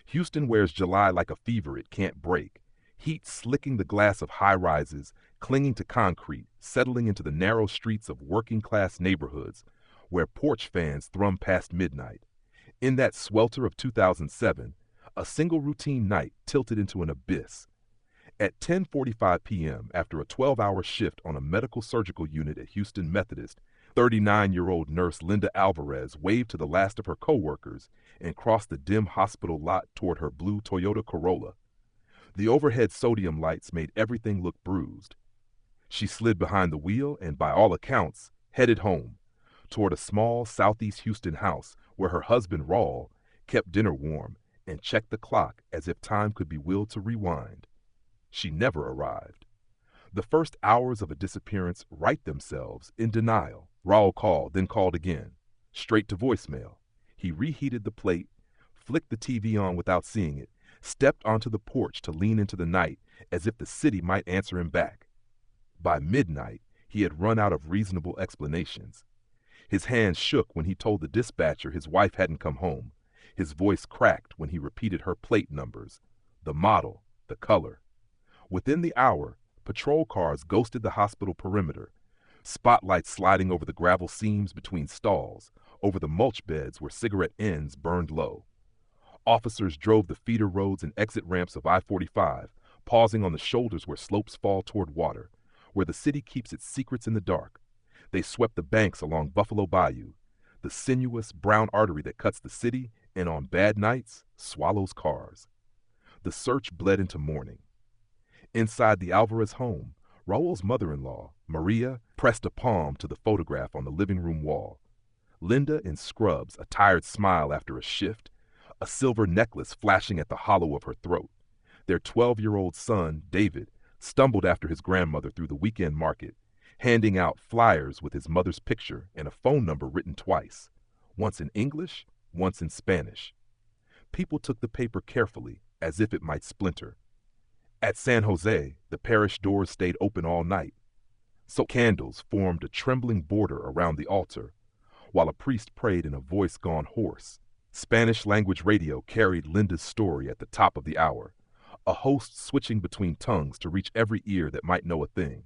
Houston wears July like a fever it can't break. Heat slicking the glass of high-rises, clinging to concrete, settling into the narrow streets of working-class neighborhoods where porch fans thrum past midnight. In that swelter of 2007, a single routine night tilted into an abyss. At 10:45 p.m., after a 12-hour shift on a medical surgical unit at Houston Methodist, 39-year-old nurse Linda Alvarez waved to the last of her coworkers and crossed the dim hospital lot toward her blue Toyota Corolla. The overhead sodium lights made everything look bruised. She slid behind the wheel and, by all accounts, headed home, toward a small southeast Houston house where her husband, Raul, kept dinner warm and checked the clock as if time could be willed to rewind. She never arrived. The first hours of a disappearance right themselves in denial. Raul called, then called again, straight to voicemail. He reheated the plate, flicked the TV on without seeing it, stepped onto the porch to lean into the night as if the city might answer him back. By midnight, he had run out of reasonable explanations. His hands shook when he told the dispatcher his wife hadn't come home. His voice cracked when he repeated her plate numbers, the model, the color. Within the hour, patrol cars ghosted the hospital perimeter, spotlights sliding over the gravel seams between stalls, over the mulch beds where cigarette ends burned low. Officers drove the feeder roads and exit ramps of I-45, pausing on the shoulders where slopes fall toward water, where the city keeps its secrets in the dark. They swept the banks along Buffalo Bayou, the sinuous brown artery that cuts the city and on bad nights swallows cars. The search bled into morning. Inside the Alvarez home, Raul's mother-in-law, Maria, pressed a palm to the photograph on the living room wall. Linda in scrubs, a tired smile after a shift, a silver necklace flashing at the hollow of her throat. Their 12-year-old son, David, stumbled after his grandmother through the weekend market, handing out flyers with his mother's picture and a phone number written twice, once in English, once in Spanish. People took the paper carefully, as if it might splinter. At San Jose, the parish doors stayed open all night, so candles formed a trembling border around the altar, while a priest prayed in a voice gone hoarse. Spanish-language radio carried Linda's story at the top of the hour, a host switching between tongues to reach every ear that might know a thing.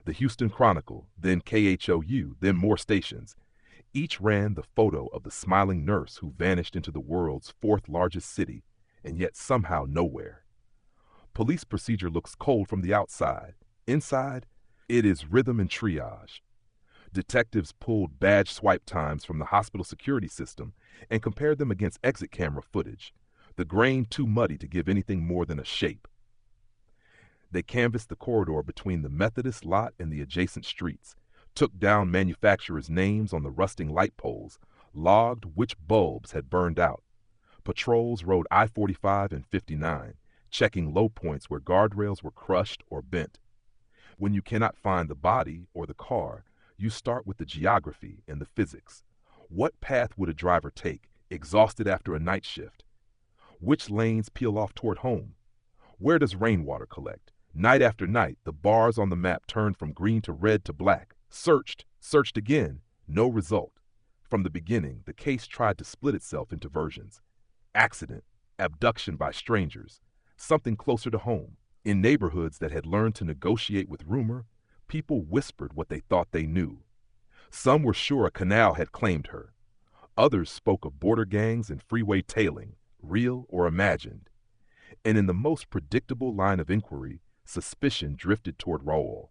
The Houston Chronicle, then KHOU, then more stations. Each ran the photo of the smiling nurse who vanished into the world's fourth largest city, and yet somehow nowhere. Police procedure looks cold from the outside. Inside, it is rhythm and triage. Detectives pulled badge swipe times from the hospital security system and compared them against exit camera footage, the grain too muddy to give anything more than a shape. They canvassed the corridor between the Methodist lot and the adjacent streets, took down manufacturers' names on the rusting light poles, logged which bulbs had burned out. Patrols rode I-45 and 59, checking low points where guardrails were crushed or bent. When you cannot find the body or the car, you start with the geography and the physics. What path would a driver take, exhausted after a night shift? Which lanes peel off toward home? Where does rainwater collect? Night after night, the bars on the map turned from green to red to black. Searched again, no result. From the beginning, the case tried to split itself into versions. Accident, abduction by strangers, something closer to home. In neighborhoods that had learned to negotiate with rumor, people whispered what they thought they knew. Some were sure a canal had claimed her. Others spoke of border gangs and freeway tailing, real or imagined. And in the most predictable line of inquiry, suspicion drifted toward Raul.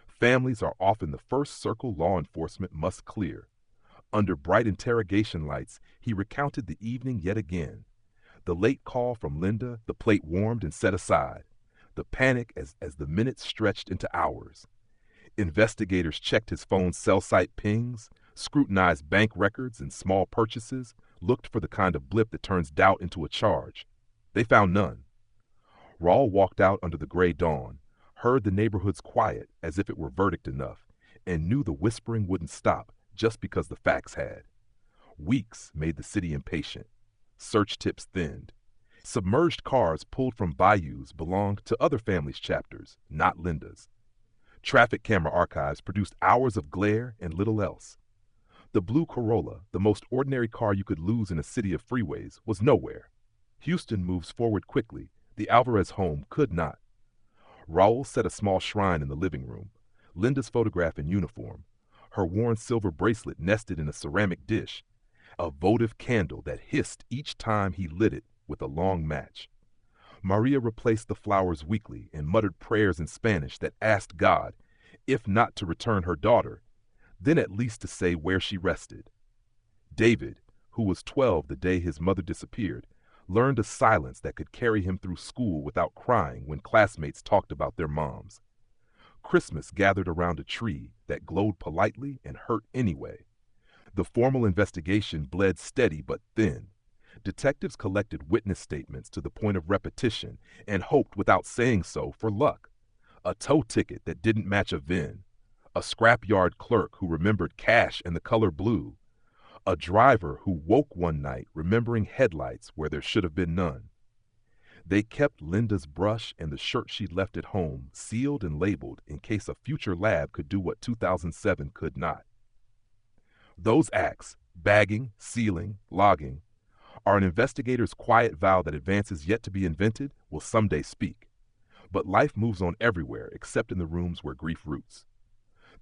Families are often the first circle law enforcement must clear. Under bright interrogation lights, he recounted the evening yet again. The late call from Linda, the plate warmed and set aside. The panic as the minutes stretched into hours. Investigators checked his phone's cell site pings, scrutinized bank records and small purchases, looked for the kind of blip that turns doubt into a charge. They found none. Raul walked out under the gray dawn, heard the neighborhood's quiet as if it were verdict enough, and knew the whispering wouldn't stop just because the facts had. Weeks made the city impatient. Search tips thinned. Submerged cars pulled from bayous belonged to other families' chapters, not Linda's. Traffic camera archives produced hours of glare and little else. The blue Corolla, the most ordinary car you could lose in a city of freeways, was nowhere. Houston moves forward quickly. The Alvarez home could not. Raul set a small shrine in the living room. Linda's photograph in uniform, her worn silver bracelet nested in a ceramic dish, a votive candle that hissed each time he lit it with a long match. Maria replaced the flowers weekly and muttered prayers in Spanish that asked God, if not to return her daughter, then at least to say where she rested. David, who was 12 the day his mother disappeared, learned a silence that could carry him through school without crying when classmates talked about their moms. Christmas gathered around a tree that glowed politely and hurt anyway. The formal investigation bled steady but thin. Detectives collected witness statements to the point of repetition and hoped without saying so for luck. A tow ticket that didn't match a VIN, a scrapyard clerk who remembered cash and the color blue, a driver who woke one night remembering headlights where there should have been none. They kept Linda's brush and the shirt she'd left at home sealed and labeled in case a future lab could do what 2007 could not. Those acts, bagging, sealing, logging, are an investigator's quiet vow that advances yet to be invented will someday speak. But life moves on everywhere except in the rooms where grief roots.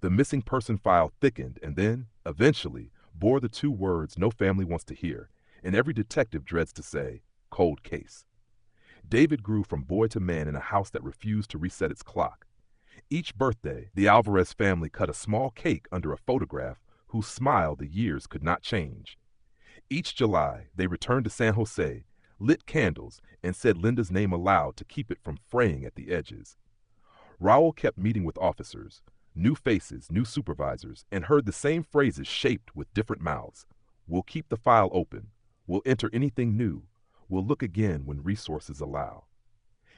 The missing person file thickened and then, eventually, bore the two words no family wants to hear, and every detective dreads to say, cold case. David grew from boy to man in a house that refused to reset its clock. Each birthday, the Alvarez family cut a small cake under a photograph whose smile the years could not change. Each July, they returned to San Jose, lit candles, and said Linda's name aloud to keep it from fraying at the edges. Raul kept meeting with officers, new faces, new supervisors, and heard the same phrases shaped with different mouths. We'll keep the file open. We'll enter anything new. We'll look again when resources allow.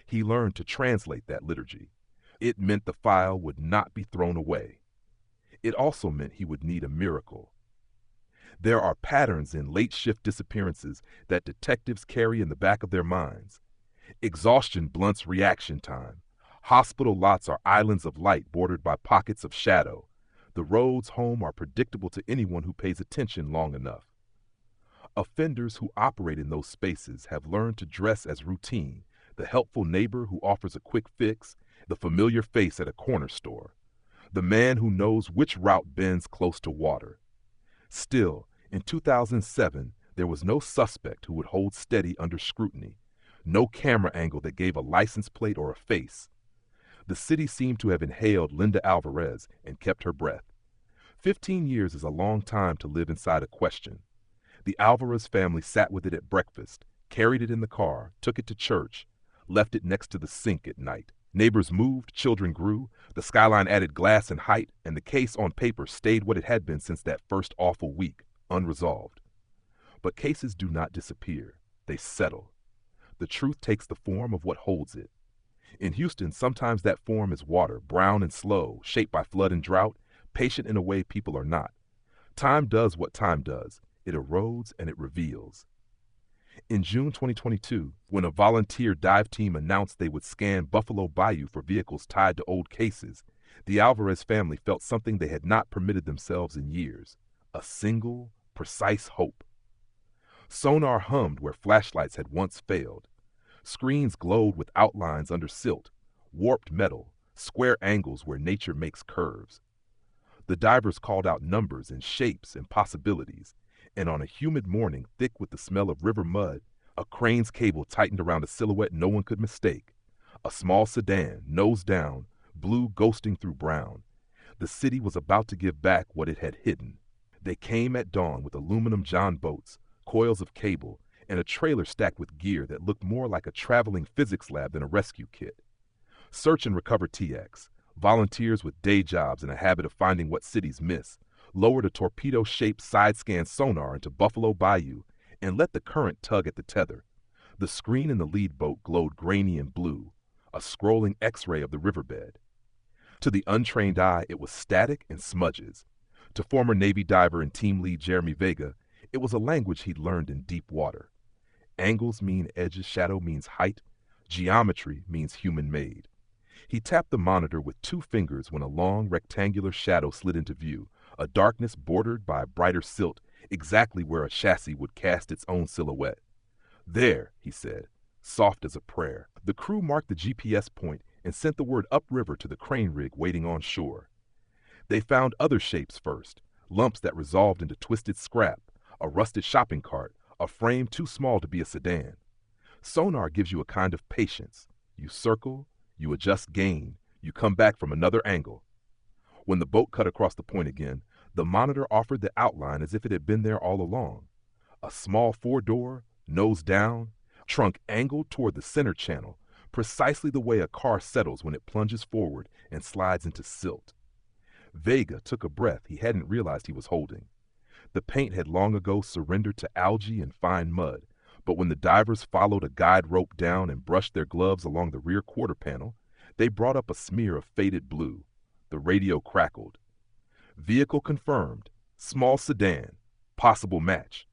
He learned to translate that liturgy. It meant the file would not be thrown away. It also meant he would need a miracle. There are patterns in late-shift disappearances that detectives carry in the back of their minds. Exhaustion blunts reaction time. Hospital lots are islands of light bordered by pockets of shadow. The roads home are predictable to anyone who pays attention long enough. Offenders who operate in those spaces have learned to dress as routine, the helpful neighbor who offers a quick fix, the familiar face at a corner store, the man who knows which route bends close to water. Still, in 2007, there was no suspect who would hold steady under scrutiny, no camera angle that gave a license plate or a face. The city seemed to have inhaled Linda Alvarez and kept her breath. 15 years is a long time to live inside a question. The Alvarez family sat with it at breakfast, carried it in the car, took it to church, left it next to the sink at night. Neighbors moved, children grew, the skyline added glass and height, and the case on paper stayed what it had been since that first awful week, unresolved. But cases do not disappear. They settle. The truth takes the form of what holds it. In Houston, sometimes that form is water, brown and slow, shaped by flood and drought, patient in a way people are not. Time does what time does. It erodes and it reveals. In June 2022, when a volunteer dive team announced they would scan Buffalo Bayou for vehicles tied to old cases, the Alvarez family felt something they had not permitted themselves in years: a single, precise hope. Sonar hummed where flashlights had once failed. Screens glowed with outlines under silt, warped metal, square angles where nature makes curves. The divers called out numbers and shapes and possibilities, and on a humid morning thick with the smell of river mud, a crane's cable tightened around a silhouette no one could mistake. A small sedan, nose down, blue ghosting through brown. The city was about to give back what it had hidden. They came at dawn with aluminum John boats, coils of cable, and a trailer stacked with gear that looked more like a traveling physics lab than a rescue kit. Search and Recover TX, volunteers with day jobs and a habit of finding what cities miss, lowered a torpedo-shaped side-scan sonar into Buffalo Bayou and let the current tug at the tether. The screen in the lead boat glowed grainy and blue, a scrolling X-ray of the riverbed. To the untrained eye, it was static and smudges. To former Navy diver and team lead Jeremy Vega, it was a language he'd learned in deep water. Angles mean edges, shadow means height, geometry means human-made. He tapped the monitor with 2 fingers when a long, rectangular shadow slid into view, a darkness bordered by brighter silt, exactly where a chassis would cast its own silhouette. There, he said, soft as a prayer. The crew marked the GPS point and sent the word upriver to the crane rig waiting on shore. They found other shapes first, lumps that resolved into twisted scrap, a rusted shopping cart, a frame too small to be a sedan. Sonar gives you a kind of patience. You circle, you adjust gain, you come back from another angle. When the boat cut across the point again, the monitor offered the outline as if it had been there all along. A small four-door, nose down, trunk angled toward the center channel, precisely the way a car settles when it plunges forward and slides into silt. Vega took a breath he hadn't realized he was holding. The paint had long ago surrendered to algae and fine mud, but when the divers followed a guide rope down and brushed their gloves along the rear quarter panel, they brought up a smear of faded blue. The radio crackled. Vehicle confirmed. Small sedan. Possible match.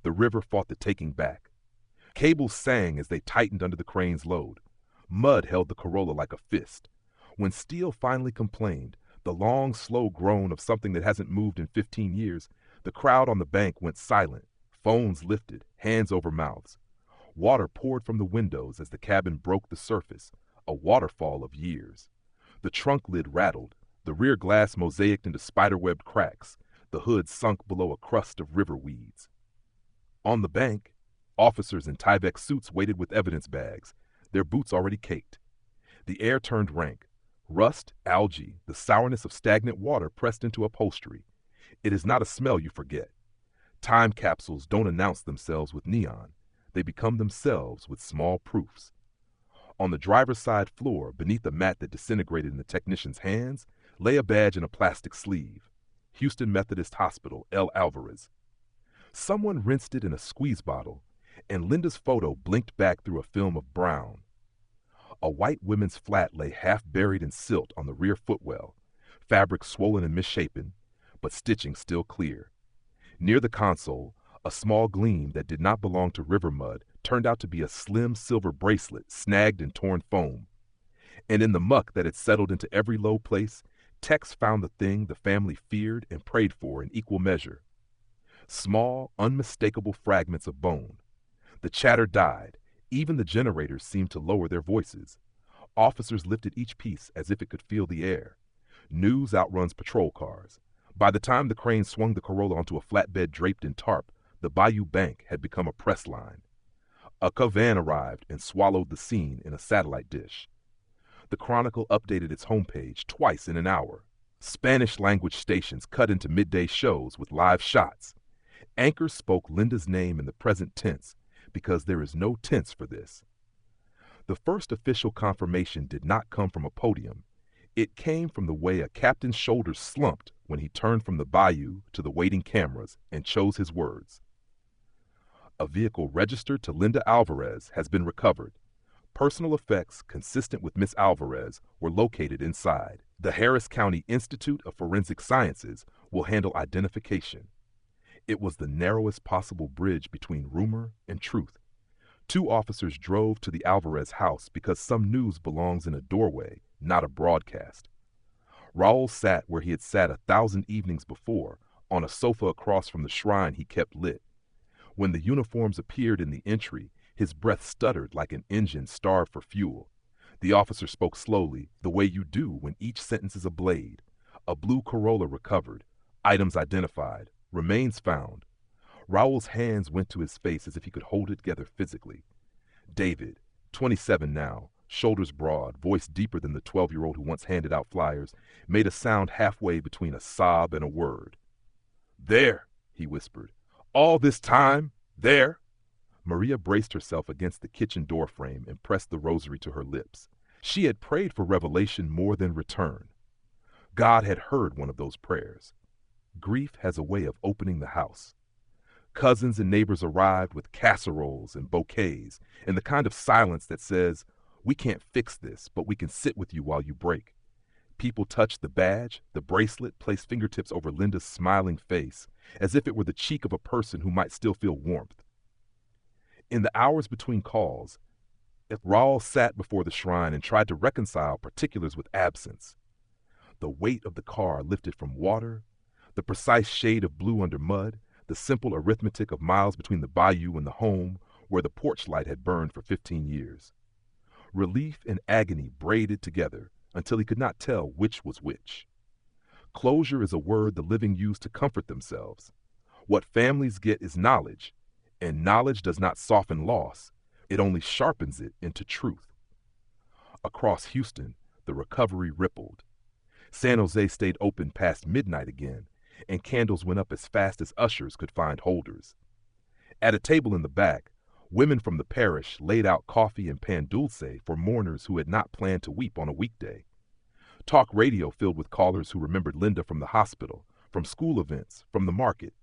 The river fought the taking back. Cables sang as they tightened under the crane's load. Mud held the Corolla like a fist. When steel finally complained, the long, slow groan of something that hasn't moved in 15 years, the crowd on the bank went silent. Phones lifted, hands over mouths. Water poured from the windows as the cabin broke the surface, a waterfall of years. The trunk lid rattled, the rear glass mosaicked into spiderwebbed cracks, the hood sunk below a crust of river weeds. On the bank, officers in Tyvek suits waited with evidence bags, their boots already caked. The air turned rank. Rust, algae, the sourness of stagnant water pressed into upholstery. It is not a smell you forget. Time capsules don't announce themselves with neon. They become themselves with small proofs. On the driver's side floor, beneath a mat that disintegrated in the technician's hands, lay a badge in a plastic sleeve. Houston Methodist Hospital, L. Alvarez. Someone rinsed it in a squeeze bottle, and Linda's photo blinked back through a film of brown. A white women's flat lay half buried in silt on the rear footwell, fabric swollen and misshapen, but stitching still clear. Near the console, a small gleam that did not belong to river mud turned out to be a slim silver bracelet snagged in torn foam. And in the muck that had settled into every low place, Tex found the thing the family feared and prayed for in equal measure. Small, unmistakable fragments of bone. The chatter died. Even the generators seemed to lower their voices. Officers lifted each piece as if it could feel the air. News outruns patrol cars. By the time the crane swung the Corolla onto a flatbed draped in tarp, the Bayou Bank had become a press line. A van arrived and swallowed the scene in a satellite dish. The Chronicle updated its homepage twice in an hour. Spanish-language stations cut into midday shows with live shots. Anchors spoke Linda's name in the present tense, because there is no tense for this. The first official confirmation did not come from a podium. It came from the way a captain's shoulders slumped when he turned from the bayou to the waiting cameras and chose his words. A vehicle registered to Linda Alvarez has been recovered. Personal effects consistent with Miss Alvarez were located inside. The Harris County Institute of Forensic Sciences will handle identification. It was the narrowest possible bridge between rumor and truth. 2 officers drove to the Alvarez house because some news belongs in a doorway, not a broadcast. Raul sat where he had sat 1,000 evenings before, on a sofa across from the shrine he kept lit. When the uniforms appeared in the entry, his breath stuttered like an engine starved for fuel. The officer spoke slowly, the way you do when each sentence is a blade. A blue Corolla recovered. Items identified. Remains found. Raul's hands went to his face as if he could hold it together physically. David, 27 now, shoulders broad, voice deeper than the 12-year-old who once handed out flyers, made a sound halfway between a sob and a word. There, he whispered. All this time? There? Maria braced herself against the kitchen door frame and pressed the rosary to her lips. She had prayed for revelation more than return. God had heard one of those prayers. Grief has a way of opening the house. Cousins and neighbors arrived with casseroles and bouquets and the kind of silence that says, we can't fix this, but we can sit with you while you break. People touched the badge, the bracelet, placed fingertips over Linda's smiling face, as if it were the cheek of a person who might still feel warmth. In the hours between calls, Raul sat before the shrine and tried to reconcile particulars with absence. The weight of the car lifted from water, the precise shade of blue under mud, the simple arithmetic of miles between the bayou and the home where the porch light had burned for 15 years. Relief and agony braided together until he could not tell which was which. Closure is a word the living use to comfort themselves. What families get is knowledge, and knowledge does not soften loss, it only sharpens it into truth. Across Houston, the recovery rippled. San Jose stayed open past midnight again, and candles went up as fast as ushers could find holders. At a table in the back, women from the parish laid out coffee and pan dulce for mourners who had not planned to weep on a weekday. Talk radio filled with callers who remembered Linda from the hospital, from school events, from the market.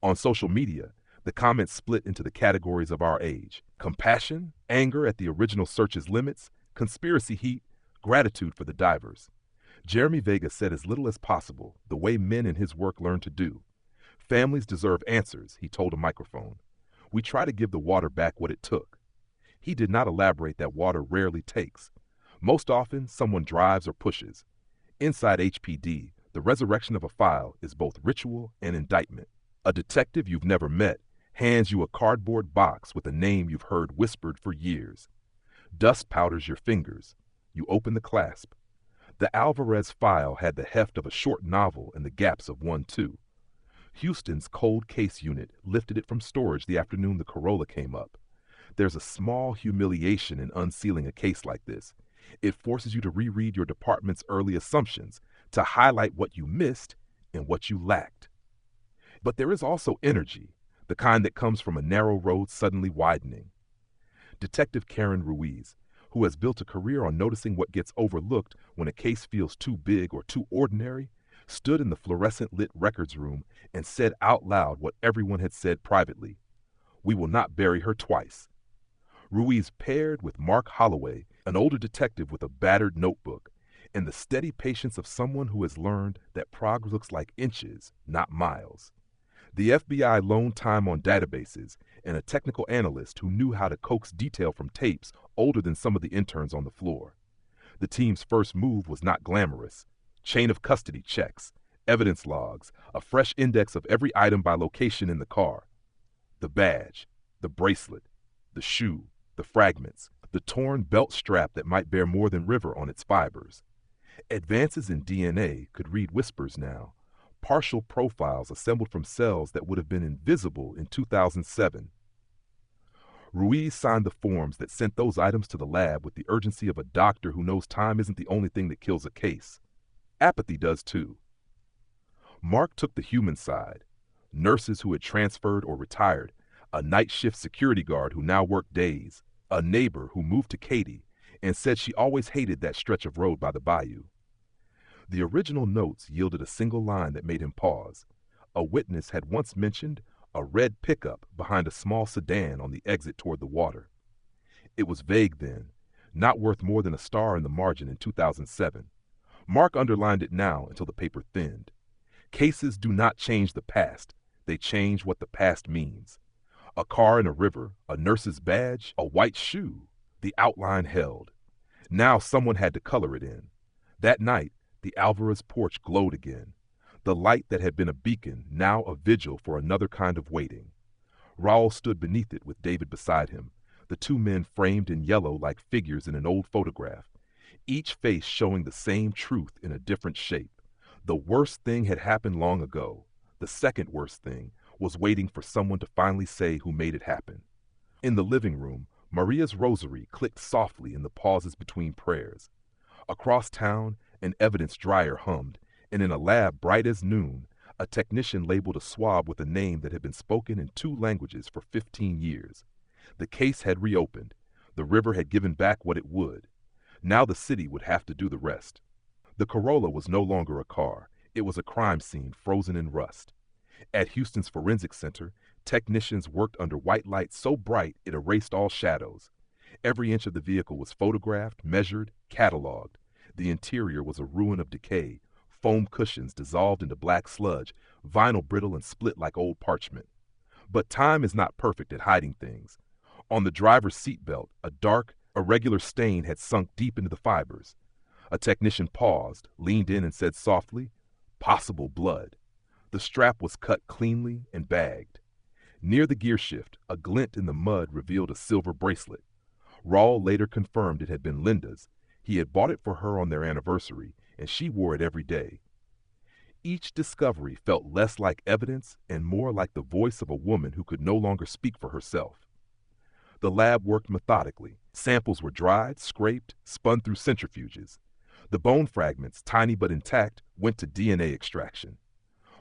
On social media, the comments split into the categories of our age: compassion, anger at the original search's limits, conspiracy heat, gratitude for the divers. Jeremy Vega said as little as possible, the way men in his work learn to do. Families deserve answers, he told a microphone. We try to give the water back what it took. He did not elaborate that water rarely takes. Most often, someone drives or pushes. Inside HPD, the resurrection of a file is both ritual and indictment. A detective you've never met hands you a cardboard box with a name you've heard whispered for years. Dust powders your fingers. You open the clasp. The Alvarez file had the heft of a short novel and the gaps of one, too. Houston's cold case unit lifted it from storage the afternoon the Corolla came up. There's a small humiliation in unsealing a case like this. It forces you to reread your department's early assumptions, to highlight what you missed and what you lacked. But there is also energy, the kind that comes from a narrow road suddenly widening. Detective Karen Ruiz, who has built a career on noticing what gets overlooked when a case feels too big or too ordinary, stood in the fluorescent-lit records room and said out loud what everyone had said privately: "We will not bury her twice." Ruiz paired with Mark Holloway, an older detective with a battered notebook, and the steady patience of someone who has learned that progress looks like inches, not miles. The FBI loaned time on databases and a technical analyst who knew how to coax detail from tapes older than some of the interns on the floor. The team's first move was not glamorous. Chain of custody checks, evidence logs, a fresh index of every item by location in the car. The badge, the bracelet, the shoe, the fragments, the torn belt strap that might bear more than River on its fibers. Advances in DNA could read whispers now, partial profiles assembled from cells that would have been invisible in 2007. Ruiz signed the forms that sent those items to the lab with the urgency of a doctor who knows time isn't the only thing that kills a case. Apathy does too. Mark took the human side: nurses who had transferred or retired, a night shift security guard who now worked days, a neighbor who moved to Katy and said she always hated that stretch of road by the bayou. The original notes yielded a single line that made him pause. A witness had once mentioned a red pickup behind a small sedan on the exit toward the water. It was vague then, not worth more than a star in the margin in 2007. Mark underlined it now until the paper thinned. Cases do not change the past, they change what the past means. A car in a river, a nurse's badge, a white shoe. The outline held. Now someone had to color it in. That night, the Alvarez porch glowed again. The light that had been a beacon, now a vigil for another kind of waiting. Raul stood beneath it with David beside him, the two men framed in yellow like figures in an old photograph, each face showing the same truth in a different shape. The worst thing had happened long ago. The second worst thing was waiting for someone to finally say who made it happen. In the living room, Maria's rosary clicked softly in the pauses between prayers. Across town, an evidence dryer hummed, and in a lab bright as noon, a technician labeled a swab with a name that had been spoken in 2 languages for 15 years. The case had reopened. The river had given back what it would. Now the city would have to do the rest. The Corolla was no longer a car. It was a crime scene frozen in rust. At Houston's Forensic Center, technicians worked under white light so bright it erased all shadows. Every inch of the vehicle was photographed, measured, cataloged. The interior was a ruin of decay, foam cushions dissolved into black sludge, vinyl brittle and split like old parchment. But time is not perfect at hiding things. On the driver's seatbelt, a dark, irregular stain had sunk deep into the fibers. A technician paused, leaned in and said softly, "Possible blood." The strap was cut cleanly and bagged. Near the gear shift, a glint in the mud revealed a silver bracelet. Raul later confirmed it had been Linda's. He had bought it for her on their anniversary, and she wore it every day. Each discovery felt less like evidence and more like the voice of a woman who could no longer speak for herself. The lab worked methodically. Samples were dried, scraped, spun through centrifuges. The bone fragments, tiny but intact, went to DNA extraction.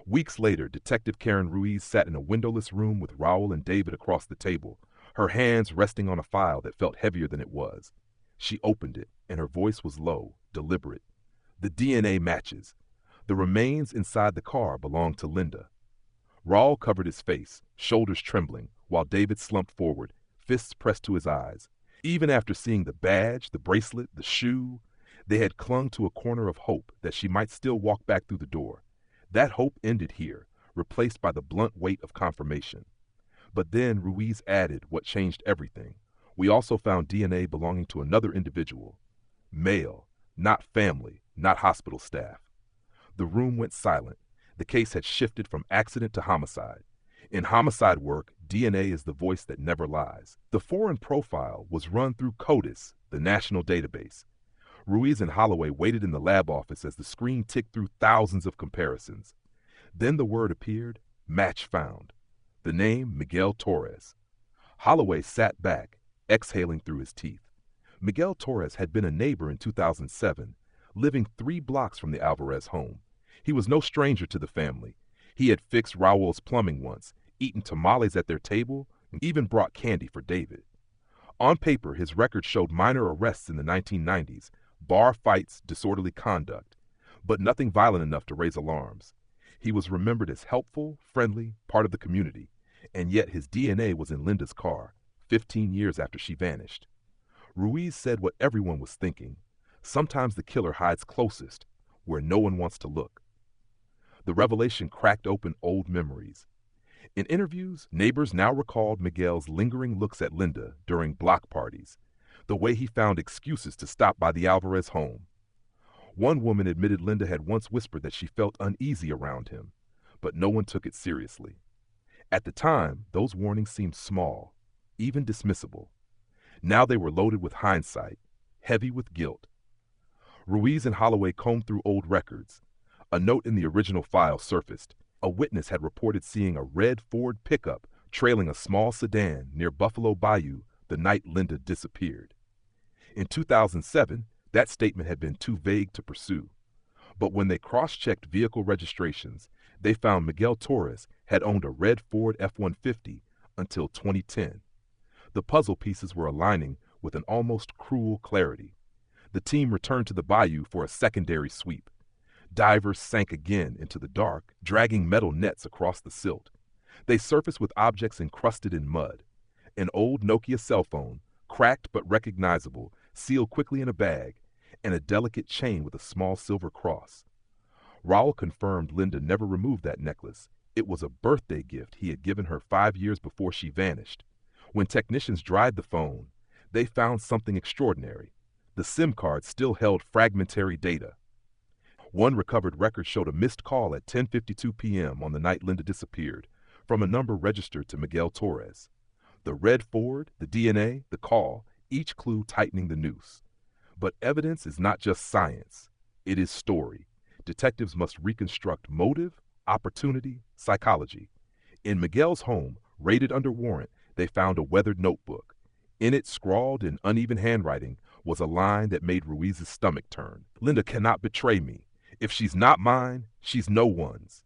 Weeks later, Detective Karen Ruiz sat in a windowless room with Raul and David across the table, her hands resting on a file that felt heavier than it was. She opened it, and her voice was low, deliberate. The DNA matches. The remains inside the car belonged to Linda. Raul covered his face, shoulders trembling, while David slumped forward, fists pressed to his eyes. Even after seeing the badge, the bracelet, the shoe, they had clung to a corner of hope that she might still walk back through the door. That hope ended here, replaced by the blunt weight of confirmation. But then Ruiz added what changed everything. We also found DNA belonging to another individual. Male, not family, not hospital staff. The room went silent. The case had shifted from accident to homicide. In homicide work, DNA is the voice that never lies. The foreign profile was run through CODIS, the national database. Ruiz and Holloway waited in the lab office as the screen ticked through thousands of comparisons. Then the word appeared, match found. The name, Miguel Torres. Holloway sat back, exhaling through his teeth. Miguel Torres had been a neighbor in 2007, living 3 blocks from the Alvarez home. He was no stranger to the family. He had fixed Raul's plumbing once, eaten tamales at their table, and even brought candy for David. On paper, his record showed minor arrests in the 1990s, bar fights, disorderly conduct, but nothing violent enough to raise alarms. He was remembered as helpful, friendly, part of the community, and yet his DNA was in Linda's car, 15 years after she vanished. Ruiz said what everyone was thinking. Sometimes the killer hides closest, where no one wants to look. The revelation cracked open old memories. In interviews, neighbors now recalled Miguel's lingering looks at Linda during block parties, the way he found excuses to stop by the Alvarez home. One woman admitted Linda had once whispered that she felt uneasy around him, but no one took it seriously. At the time, those warnings seemed small, even dismissible. Now they were loaded with hindsight, heavy with guilt. Ruiz and Holloway combed through old records. A note in the original file surfaced. A witness had reported seeing a red Ford pickup trailing a small sedan near Buffalo Bayou the night Linda disappeared. In 2007, that statement had been too vague to pursue. But when they cross-checked vehicle registrations, they found Miguel Torres had owned a red Ford F-150 until 2010. The puzzle pieces were aligning with an almost cruel clarity. The team returned to the bayou for a secondary sweep. Divers sank again into the dark, dragging metal nets across the silt. They surfaced with objects encrusted in mud. An old Nokia cell phone, cracked but recognizable, sealed quickly in a bag, and a delicate chain with a small silver cross. Raul confirmed Linda never removed that necklace. It was a birthday gift he had given her 5 years before she vanished. When technicians dried the phone, they found something extraordinary. The SIM card still held fragmentary data. One recovered record showed a missed call at 10:52 p.m. on the night Linda disappeared, from a number registered to Miguel Torres. The red Ford, the DNA, the call, each clue tightening the noose. But evidence is not just science. It is story. Detectives must reconstruct motive, opportunity, psychology. In Miguel's home, raided under warrant, they found a weathered notebook. In it, scrawled in uneven handwriting, was a line that made Ruiz's stomach turn. Linda cannot betray me. If she's not mine, she's no one's.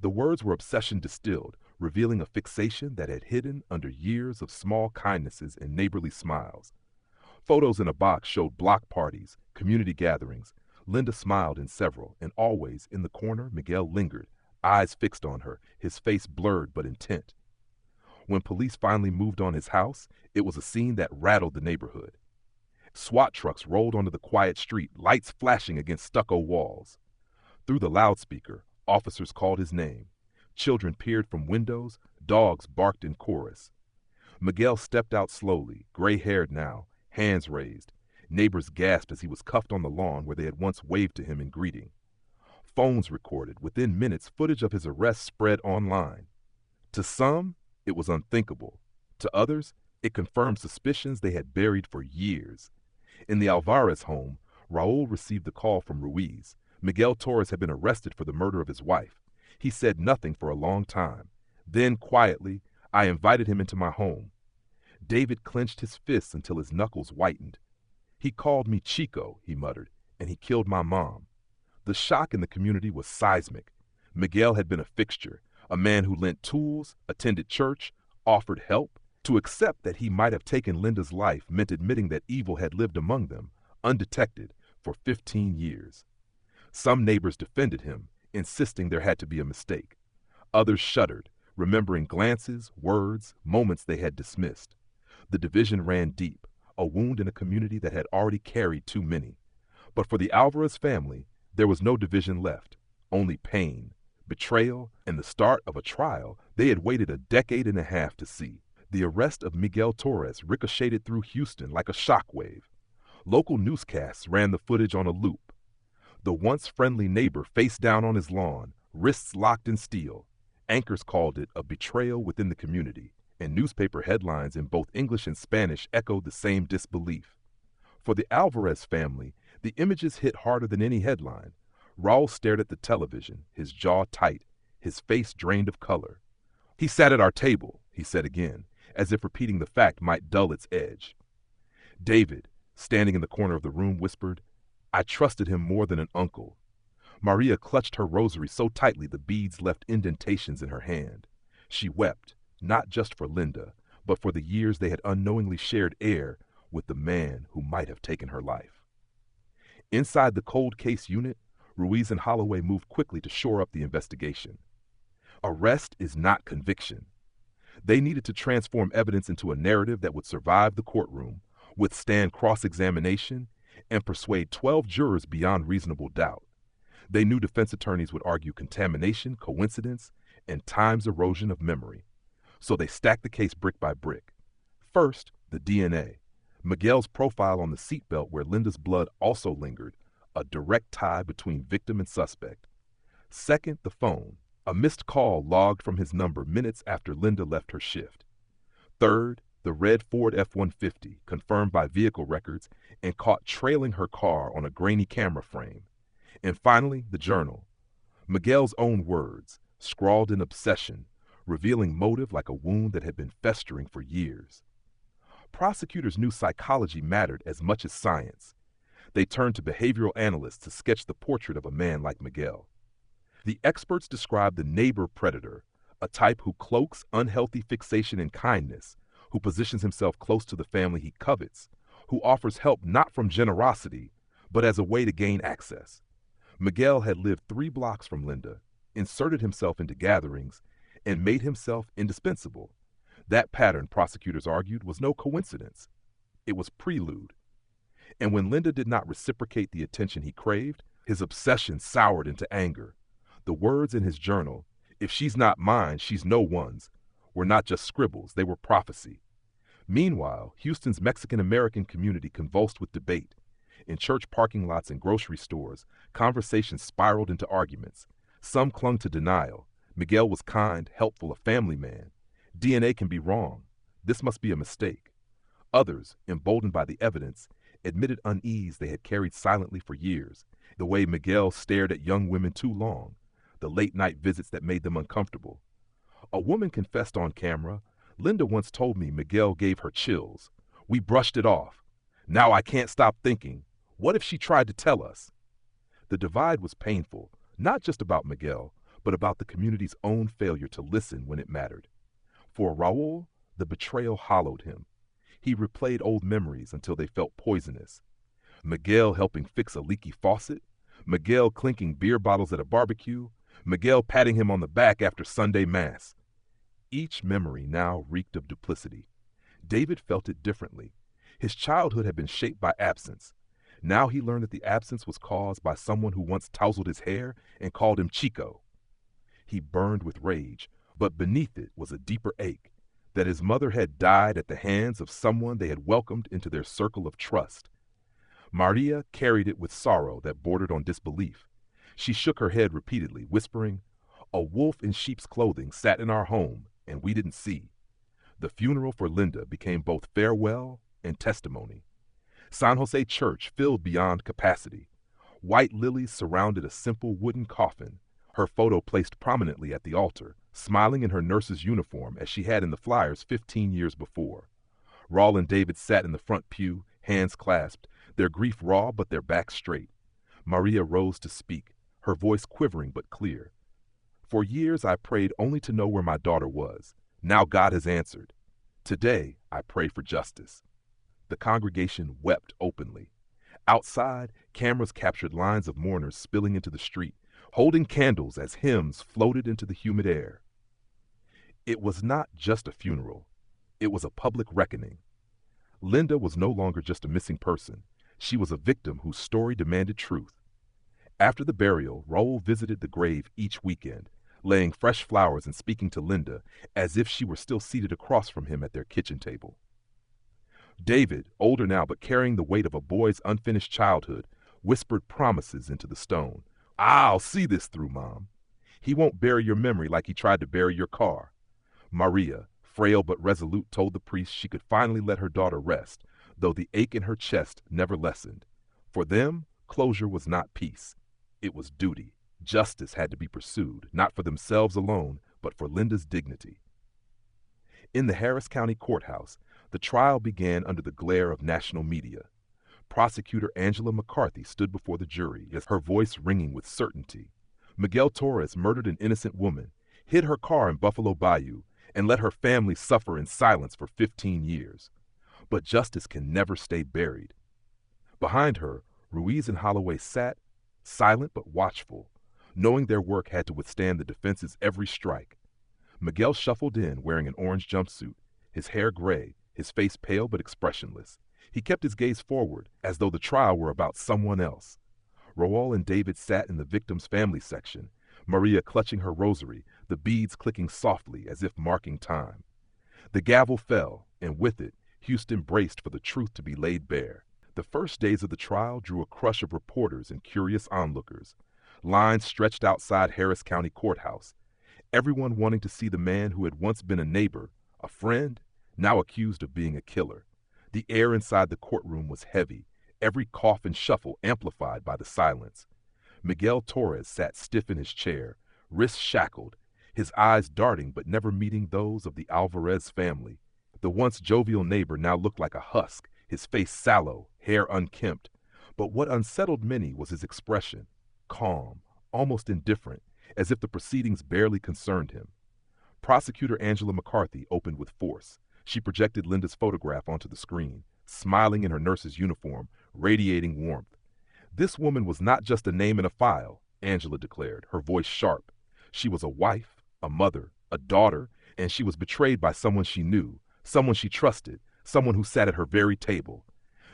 The words were obsession distilled, revealing a fixation that had hidden under years of small kindnesses and neighborly smiles. Photos in a box showed block parties, community gatherings. Linda smiled in several, and always, in the corner, Miguel lingered, eyes fixed on her, his face blurred but intent. When police finally moved on his house, it was a scene that rattled the neighborhood. SWAT trucks rolled onto the quiet street, lights flashing against stucco walls. Through the loudspeaker, officers called his name. Children peered from windows, dogs barked in chorus. Miguel stepped out slowly, gray-haired now, hands raised. Neighbors gasped as he was cuffed on the lawn where they had once waved to him in greeting. Phones recorded. Within minutes, footage of his arrest spread online. To some, It was unthinkable. To others, it confirmed suspicions they had buried for years. In the Alvarez home, Raul received a call from Ruiz. Miguel Torres had been arrested for the murder of his wife. He said nothing for a long time. Then, quietly, I invited him into my home. David clenched his fists until his knuckles whitened. He called me Chico, he muttered, and he killed my mom. The shock in the community was seismic. Miguel had been a fixture, a man who lent tools, attended church, offered help. To accept that he might have taken Linda's life meant admitting that evil had lived among them, undetected, for 15 years. Some neighbors defended him, insisting there had to be a mistake. Others shuddered, remembering glances, words, moments they had dismissed. The division ran deep, a wound in a community that had already carried too many. But for the Alvarez family, there was no division left, only pain, betrayal, and the start of a trial they had waited a decade and a half to see. The arrest of Miguel Torres ricocheted through Houston like a shockwave. Local newscasts ran the footage on a loop. The once friendly neighbor face down on his lawn, wrists locked in steel. Anchors called it a betrayal within the community, and newspaper headlines in both English and Spanish echoed the same disbelief. For the Alvarez family, the images hit harder than any headline. Raul stared at the television, his jaw tight, his face drained of color. "He sat at our table," he said again, as if repeating the fact might dull its edge. David, standing in the corner of the room, whispered, "I trusted him more than an uncle." Maria clutched her rosary so tightly the beads left indentations in her hand. She wept, not just for Linda, but for the years they had unknowingly shared air with the man who might have taken her life. Inside the cold case unit, Ruiz and Holloway moved quickly to shore up the investigation. Arrest is not conviction. They needed to transform evidence into a narrative that would survive the courtroom, withstand cross-examination, and persuade 12 jurors beyond reasonable doubt. They knew defense attorneys would argue contamination, coincidence, and time's erosion of memory. So they stacked the case brick by brick. First, the DNA. Miguel's profile on the seatbelt where Linda's blood also lingered, a direct tie between victim and suspect. Second, the phone. A missed call logged from his number minutes after Linda left her shift. Third, the red Ford F-150, confirmed by vehicle records and caught trailing her car on a grainy camera frame. And finally, the journal. Miguel's own words, scrawled in obsession, revealing motive like a wound that had been festering for years. Prosecutors knew psychology mattered as much as science. They turned to behavioral analysts to sketch the portrait of a man like Miguel. The experts described the neighbor predator, a type who cloaks unhealthy fixation in kindness, who positions himself close to the family he covets, who offers help not from generosity, but as a way to gain access. Miguel had lived 3 blocks from Linda, inserted himself into gatherings, and made himself indispensable. That pattern, prosecutors argued, was no coincidence. It was prelude. And when Linda did not reciprocate the attention he craved, his obsession soured into anger. The words in his journal, "If she's not mine, she's no one's," were not just scribbles, they were prophecy. Meanwhile, Houston's Mexican-American community convulsed with debate. In church parking lots and grocery stores, conversations spiraled into arguments. Some clung to denial. Miguel was kind, helpful, a family man. DNA can be wrong. This must be a mistake. Others, emboldened by the evidence, admitted unease they had carried silently for years. The way Miguel stared at young women too long. The late-night visits that made them uncomfortable. A woman confessed on camera, "Linda once told me Miguel gave her chills. We brushed it off. Now I can't stop thinking, what if she tried to tell us?" The divide was painful, not just about Miguel, but about the community's own failure to listen when it mattered. For Raul, the betrayal hollowed him. He replayed old memories until they felt poisonous. Miguel helping fix a leaky faucet, Miguel clinking beer bottles at a barbecue, Miguel patting him on the back after Sunday Mass. Each memory now reeked of duplicity. David felt it differently. His childhood had been shaped by absence. Now he learned that the absence was caused by someone who once tousled his hair and called him Chico. He burned with rage, but beneath it was a deeper ache, that his mother had died at the hands of someone they had welcomed into their circle of trust. Maria carried it with sorrow that bordered on disbelief. She shook her head repeatedly, whispering, "A wolf in sheep's clothing sat in our home, and we didn't see. The funeral for Linda became both farewell and testimony. San Jose Church filled beyond capacity. White lilies surrounded a simple wooden coffin, her photo placed prominently at the altar, smiling in her nurse's uniform as she had in the flyers 15 years before. Raul and David sat in the front pew, hands clasped, their grief raw but their backs straight. Maria rose to speak, her voice quivering but clear. For years I prayed only to know where my daughter was. Now God has answered. Today I pray for justice. The congregation wept openly. Outside, cameras captured lines of mourners spilling into the street, holding candles as hymns floated into the humid air. It was not just a funeral. It was a public reckoning. Linda was no longer just a missing person. She was a victim whose story demanded truth. After the burial, Raul visited the grave each weekend, laying fresh flowers and speaking to Linda as if she were still seated across from him at their kitchen table. David, older now but carrying the weight of a boy's unfinished childhood, whispered promises into the stone. I'll see this through, Mom. He won't bury your memory like he tried to bury your car. Maria, frail but resolute, told the priest she could finally let her daughter rest, though the ache in her chest never lessened. For them, closure was not peace. It was duty. Justice had to be pursued, not for themselves alone, but for Linda's dignity. In the Harris County Courthouse, the trial began under the glare of national media. Prosecutor Angela McCarthy stood before the jury, her voice ringing with certainty. Miguel Torres murdered an innocent woman, hid her car in Buffalo Bayou, and let her family suffer in silence for 15 years. But justice can never stay buried. Behind her, Ruiz and Holloway sat, silent but watchful, knowing their work had to withstand the defense's every strike. Miguel shuffled in wearing an orange jumpsuit, his hair gray, his face pale but expressionless. He kept his gaze forward, as though the trial were about someone else. Raul and David sat in the victim's family section, Maria clutching her rosary, the beads clicking softly as if marking time. The gavel fell, and with it, Houston braced for the truth to be laid bare. The first days of the trial drew a crush of reporters and curious onlookers. Lines stretched outside Harris County Courthouse, everyone wanting to see the man who had once been a neighbor, a friend, now accused of being a killer. The air inside the courtroom was heavy, every cough and shuffle amplified by the silence. Miguel Torres sat stiff in his chair, wrists shackled, his eyes darting but never meeting those of the Alvarez family. The once jovial neighbor now looked like a husk, his face sallow, hair unkempt. But what unsettled many was his expression, calm, almost indifferent, as if the proceedings barely concerned him. Prosecutor Angela McCarthy opened with force. She projected Linda's photograph onto the screen, smiling in her nurse's uniform, radiating warmth. This woman was not just a name in a file, Angela declared, her voice sharp. She was a wife, a mother, a daughter, and she was betrayed by someone she knew, someone she trusted, someone who sat at her very table.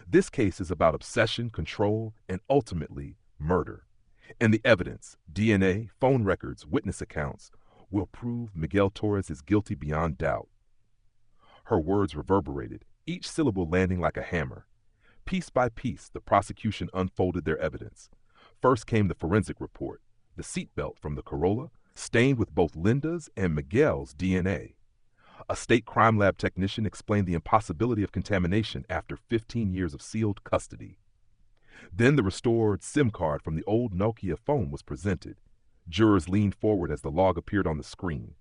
This case is about obsession, control, and ultimately, murder. And the evidence, DNA, phone records, witness accounts, will prove Miguel Torres is guilty beyond doubt. Her words reverberated, each syllable landing like a hammer. Piece by piece, the prosecution unfolded their evidence. First came the forensic report, the seatbelt from the Corolla, stained with both Linda's and Miguel's DNA. A state crime lab technician explained the impossibility of contamination after 15 years of sealed custody. Then the restored SIM card from the old Nokia phone was presented. Jurors leaned forward as the log appeared on the screen.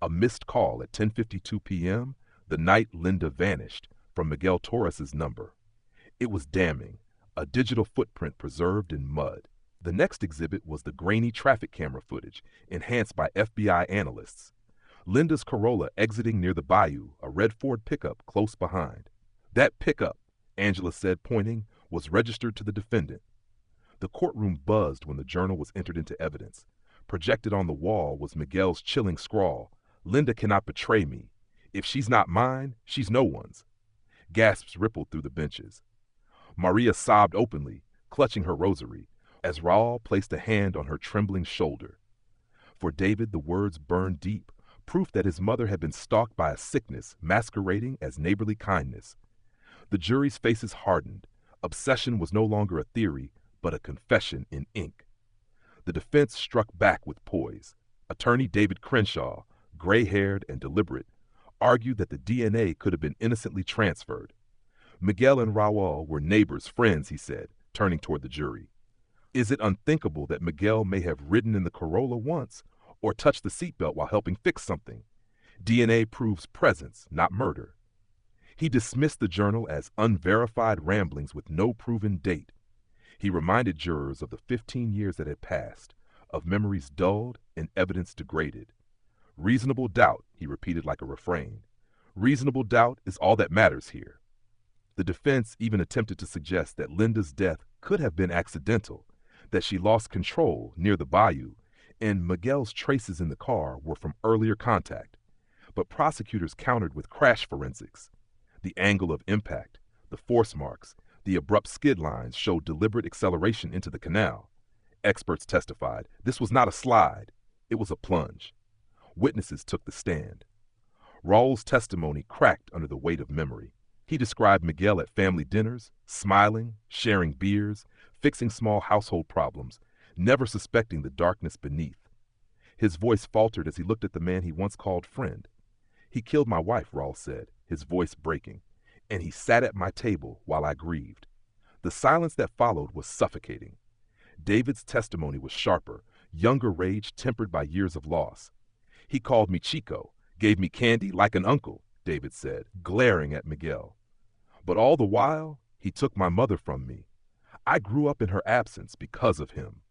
A missed call at 10:52 p.m., the night Linda vanished, from Miguel Torres's number. It was damning, a digital footprint preserved in mud. The next exhibit was the grainy traffic camera footage, enhanced by FBI analysts. Linda's Corolla exiting near the bayou, a red Ford pickup close behind. That pickup, Angela said, pointing, was registered to the defendant. The courtroom buzzed when the journal was entered into evidence. Projected on the wall was Miguel's chilling scrawl, "Linda cannot betray me. If she's not mine, she's no one's." Gasps rippled through the benches. Maria sobbed openly, clutching her rosary, as Raul placed a hand on her trembling shoulder. For David, the words burned deep, proof that his mother had been stalked by a sickness masquerading as neighborly kindness. The jury's faces hardened. Obsession was no longer a theory, but a confession in ink. The defense struck back with poise. Attorney David Crenshaw, gray-haired and deliberate, argued that the DNA could have been innocently transferred. Miguel and Raul were neighbors, friends, he said, turning toward the jury. Is it unthinkable that Miguel may have ridden in the Corolla once or touched the seatbelt while helping fix something? DNA proves presence, not murder. He dismissed the journal as unverified ramblings with no proven date. He reminded jurors of the 15 years that had passed, of memories dulled and evidence degraded. Reasonable doubt, he repeated like a refrain. Reasonable doubt is all that matters here. The defense even attempted to suggest that Linda's death could have been accidental, that she lost control near the bayou, and Miguel's traces in the car were from earlier contact. But prosecutors countered with crash forensics. The angle of impact, the force marks, the abrupt skid lines showed deliberate acceleration into the canal. Experts testified this was not a slide, it was a plunge. Witnesses took the stand. Raul's testimony cracked under the weight of memory. He described Miguel at family dinners, smiling, sharing beers, fixing small household problems, never suspecting the darkness beneath. His voice faltered as he looked at the man he once called friend. He killed my wife, Raul said, his voice breaking, and he sat at my table while I grieved. The silence that followed was suffocating. David's testimony was sharper, younger rage tempered by years of loss. He called me Chico, gave me candy like an uncle, David said, glaring at Miguel. But all the while, he took my mother from me. I grew up in her absence because of him.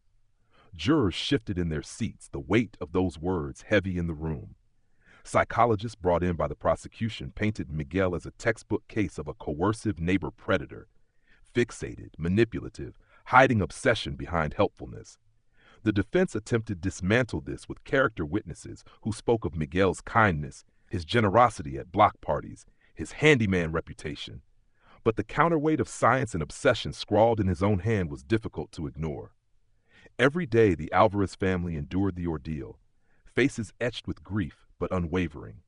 Jurors shifted in their seats, the weight of those words heavy in the room. Psychologists brought in by the prosecution painted Miguel as a textbook case of a coercive neighbor predator, fixated, manipulative, hiding obsession behind helpfulness. The defense attempted to dismantle this with character witnesses who spoke of Miguel's kindness, his generosity at block parties, his handyman reputation. But the counterweight of science and obsession scrawled in his own hand was difficult to ignore. Every day the Alvarez family endured the ordeal, faces etched with grief but unwavering.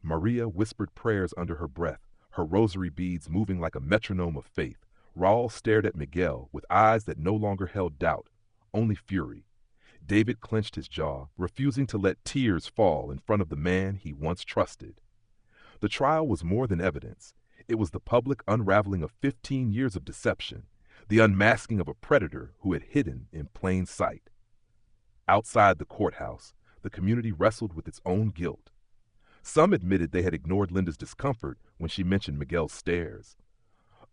Maria whispered prayers under her breath, her rosary beads moving like a metronome of faith. Raul stared at Miguel with eyes that no longer held doubt, only fury. David clenched his jaw, refusing to let tears fall in front of the man he once trusted. The trial was more than evidence. It was the public unraveling of 15 years of deception, the unmasking of a predator who had hidden in plain sight. Outside the courthouse, the community wrestled with its own guilt. Some admitted they had ignored Linda's discomfort when she mentioned Miguel's stares.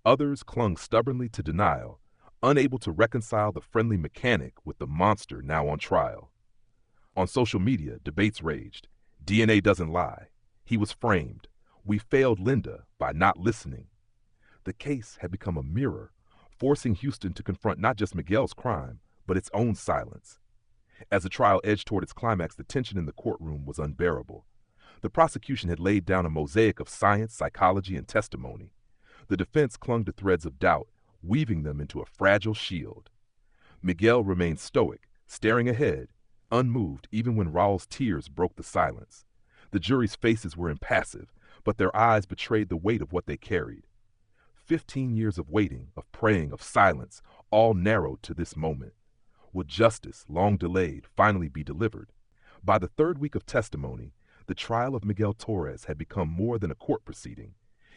Others clung stubbornly to denial, unable to reconcile the friendly mechanic with the monster now on trial. On social media, debates raged. DNA doesn't lie. He was framed. We failed Linda by not listening. The case had become a mirror, forcing Houston to confront not just Miguel's crime, but its own silence. As the trial edged toward its climax, the tension in the courtroom was unbearable. The prosecution had laid down a mosaic of science, psychology, and testimony. The defense clung to threads of doubt, weaving them into a fragile shield. Miguel remained stoic, staring ahead, unmoved even when Raul's tears broke the silence. The jury's faces were impassive, but their eyes betrayed the weight of what they carried. 15 years of waiting, of praying, of silence, all narrowed to this moment. Would justice, long delayed, finally be delivered? By the third week of testimony, the trial of Miguel Torres had become more than a court proceeding.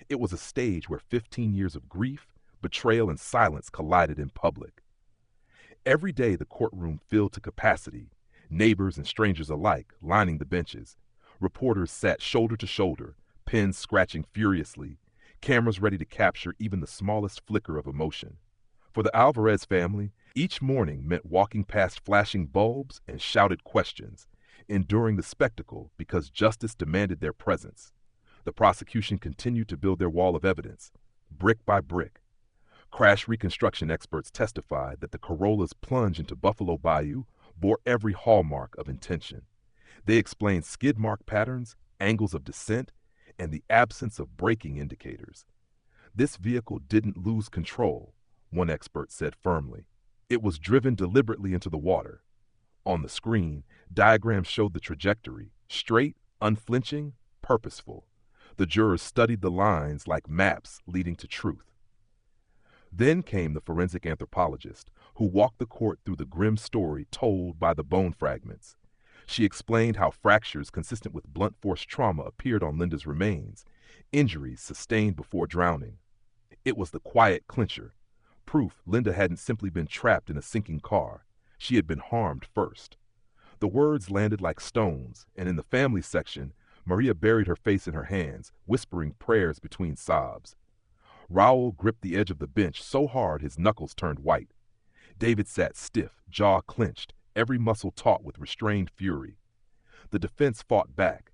It was a stage where 15 years of grief, betrayal, and silence collided in public. Every day the courtroom filled to capacity, neighbors and strangers alike lining the benches. Reporters sat shoulder to shoulder, pens scratching furiously, cameras ready to capture even the smallest flicker of emotion. For the Alvarez family, each morning meant walking past flashing bulbs and shouted questions, enduring the spectacle because justice demanded their presence. The prosecution continued to build their wall of evidence, brick by brick. Crash reconstruction experts testified that the Corolla's plunge into Buffalo Bayou bore every hallmark of intention. They explained skid mark patterns, angles of descent, and the absence of braking indicators. This vehicle didn't lose control, one expert said firmly. It was driven deliberately into the water. On the screen, diagrams showed the trajectory, straight, unflinching, purposeful. The jurors studied the lines like maps leading to truth. Then came the forensic anthropologist, who walked the court through the grim story told by the bone fragments. She explained how fractures consistent with blunt force trauma appeared on Linda's remains, injuries sustained before drowning. It was the quiet clincher, proof Linda hadn't simply been trapped in a sinking car. She had been harmed first. The words landed like stones, and in the family section, Maria buried her face in her hands, whispering prayers between sobs. Raul gripped the edge of the bench so hard his knuckles turned white. David sat stiff, jaw clenched, every muscle taut with restrained fury. The defense fought back.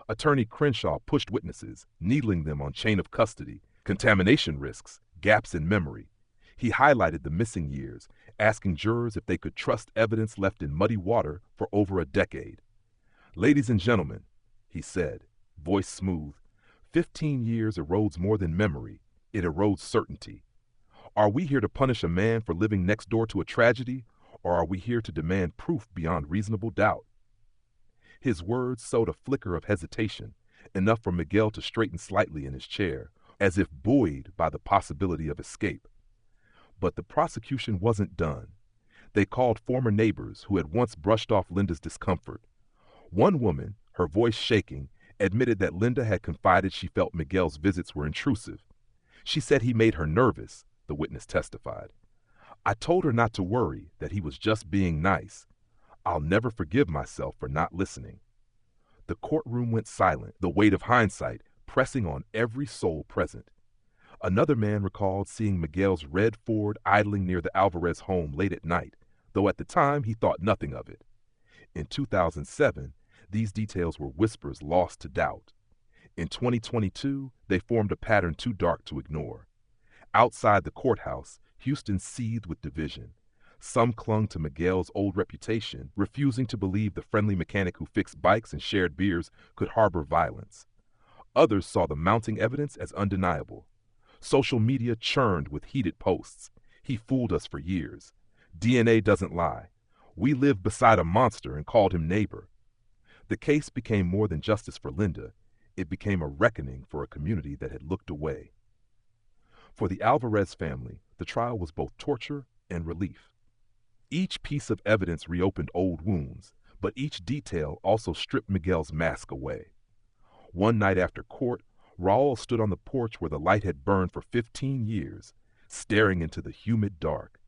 Attorney Crenshaw pushed witnesses, needling them on chain of custody, contamination risks, gaps in memory. He highlighted the missing years, asking jurors if they could trust evidence left in muddy water for over a decade. "Ladies and gentlemen," he said, voice smooth, 15 years erodes more than memory. It erodes certainty. Are we here to punish a man for living next door to a tragedy, or are we here to demand proof beyond reasonable doubt? His words sowed a flicker of hesitation, enough for Miguel to straighten slightly in his chair, as if buoyed by the possibility of escape. But the prosecution wasn't done. They called former neighbors who had once brushed off Linda's discomfort. One woman, her voice shaking, admitted that Linda had confided she felt Miguel's visits were intrusive. She said he made her nervous, the witness testified. "I told her not to worry, that he was just being nice. I'll never forgive myself for not listening." The courtroom went silent, the weight of hindsight pressing on every soul present. Another man recalled seeing Miguel's red Ford idling near the Alvarez home late at night, though at the time he thought nothing of it. In 2007, these details were whispers lost to doubt. In 2022, they formed a pattern too dark to ignore. Outside the courthouse, Houston seethed with division. Some clung to Miguel's old reputation, refusing to believe the friendly mechanic who fixed bikes and shared beers could harbor violence. Others saw the mounting evidence as undeniable. Social media churned with heated posts. "He fooled us for years. DNA doesn't lie. We lived beside a monster and called him neighbor." The case became more than justice for Linda. It became a reckoning for a community that had looked away. For the Alvarez family, the trial was both torture and relief. Each piece of evidence reopened old wounds, but each detail also stripped Miguel's mask away. One night after court, Raul stood on the porch where the light had burned for 15 years, staring into the humid dark.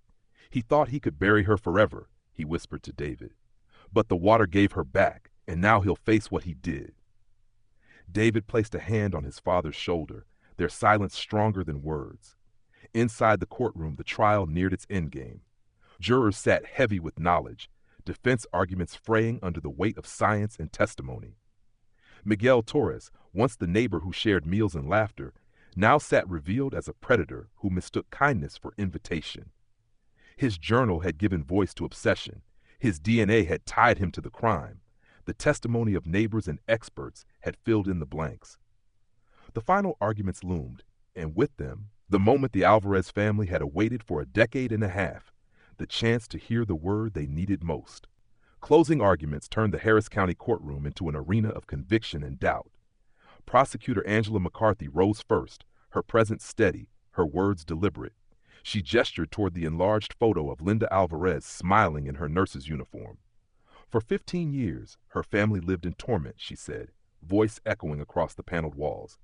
He thought he could bury her forever, he whispered to David. But the water gave her back, and now he'll face what he did. David placed a hand on his father's shoulder, their silence stronger than words. Inside the courtroom, the trial neared its endgame. Jurors sat heavy with knowledge, defense arguments fraying under the weight of science and testimony. Miguel Torres, once the neighbor who shared meals and laughter, now sat revealed as a predator who mistook kindness for invitation. His journal had given voice to obsession. His DNA had tied him to the crime. The testimony of neighbors and experts had filled in the blanks. The final arguments loomed, and with them, the moment the Alvarez family had awaited for a decade and a half, the chance to hear the word they needed most. Closing arguments turned the Harris County courtroom into an arena of conviction and doubt. Prosecutor Angela McCarthy rose first, her presence steady, her words deliberate. She gestured toward the enlarged photo of Linda Alvarez smiling in her nurse's uniform. For 15 years, her family lived in torment, she said, voice echoing across the paneled walls.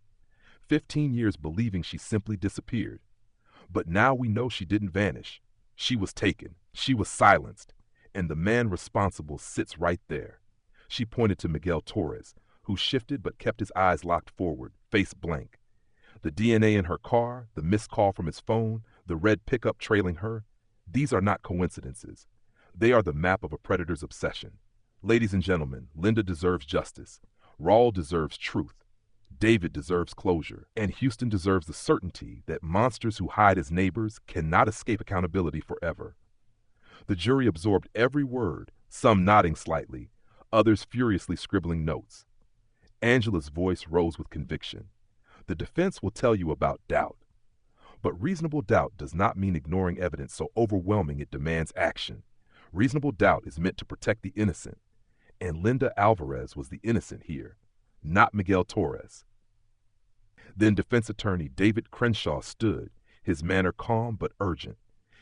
15 years believing she simply disappeared. But now we know she didn't vanish. She was taken. She was silenced. And the man responsible sits right there. She pointed to Miguel Torres, who shifted but kept his eyes locked forward, face blank. The DNA in her car, the missed call from his phone, the red pickup trailing her, these are not coincidences. They are the map of a predator's obsession. Ladies and gentlemen, Linda deserves justice. Raul deserves truth. David deserves closure. And Houston deserves the certainty that monsters who hide as neighbors cannot escape accountability forever. The jury absorbed every word, some nodding slightly, others furiously scribbling notes. Angela's voice rose with conviction. The defense will tell you about doubt. But reasonable doubt does not mean ignoring evidence so overwhelming it demands action. Reasonable doubt is meant to protect the innocent. And Linda Alvarez was the innocent here, not Miguel Torres. Then defense attorney David Crenshaw stood, his manner calm but urgent.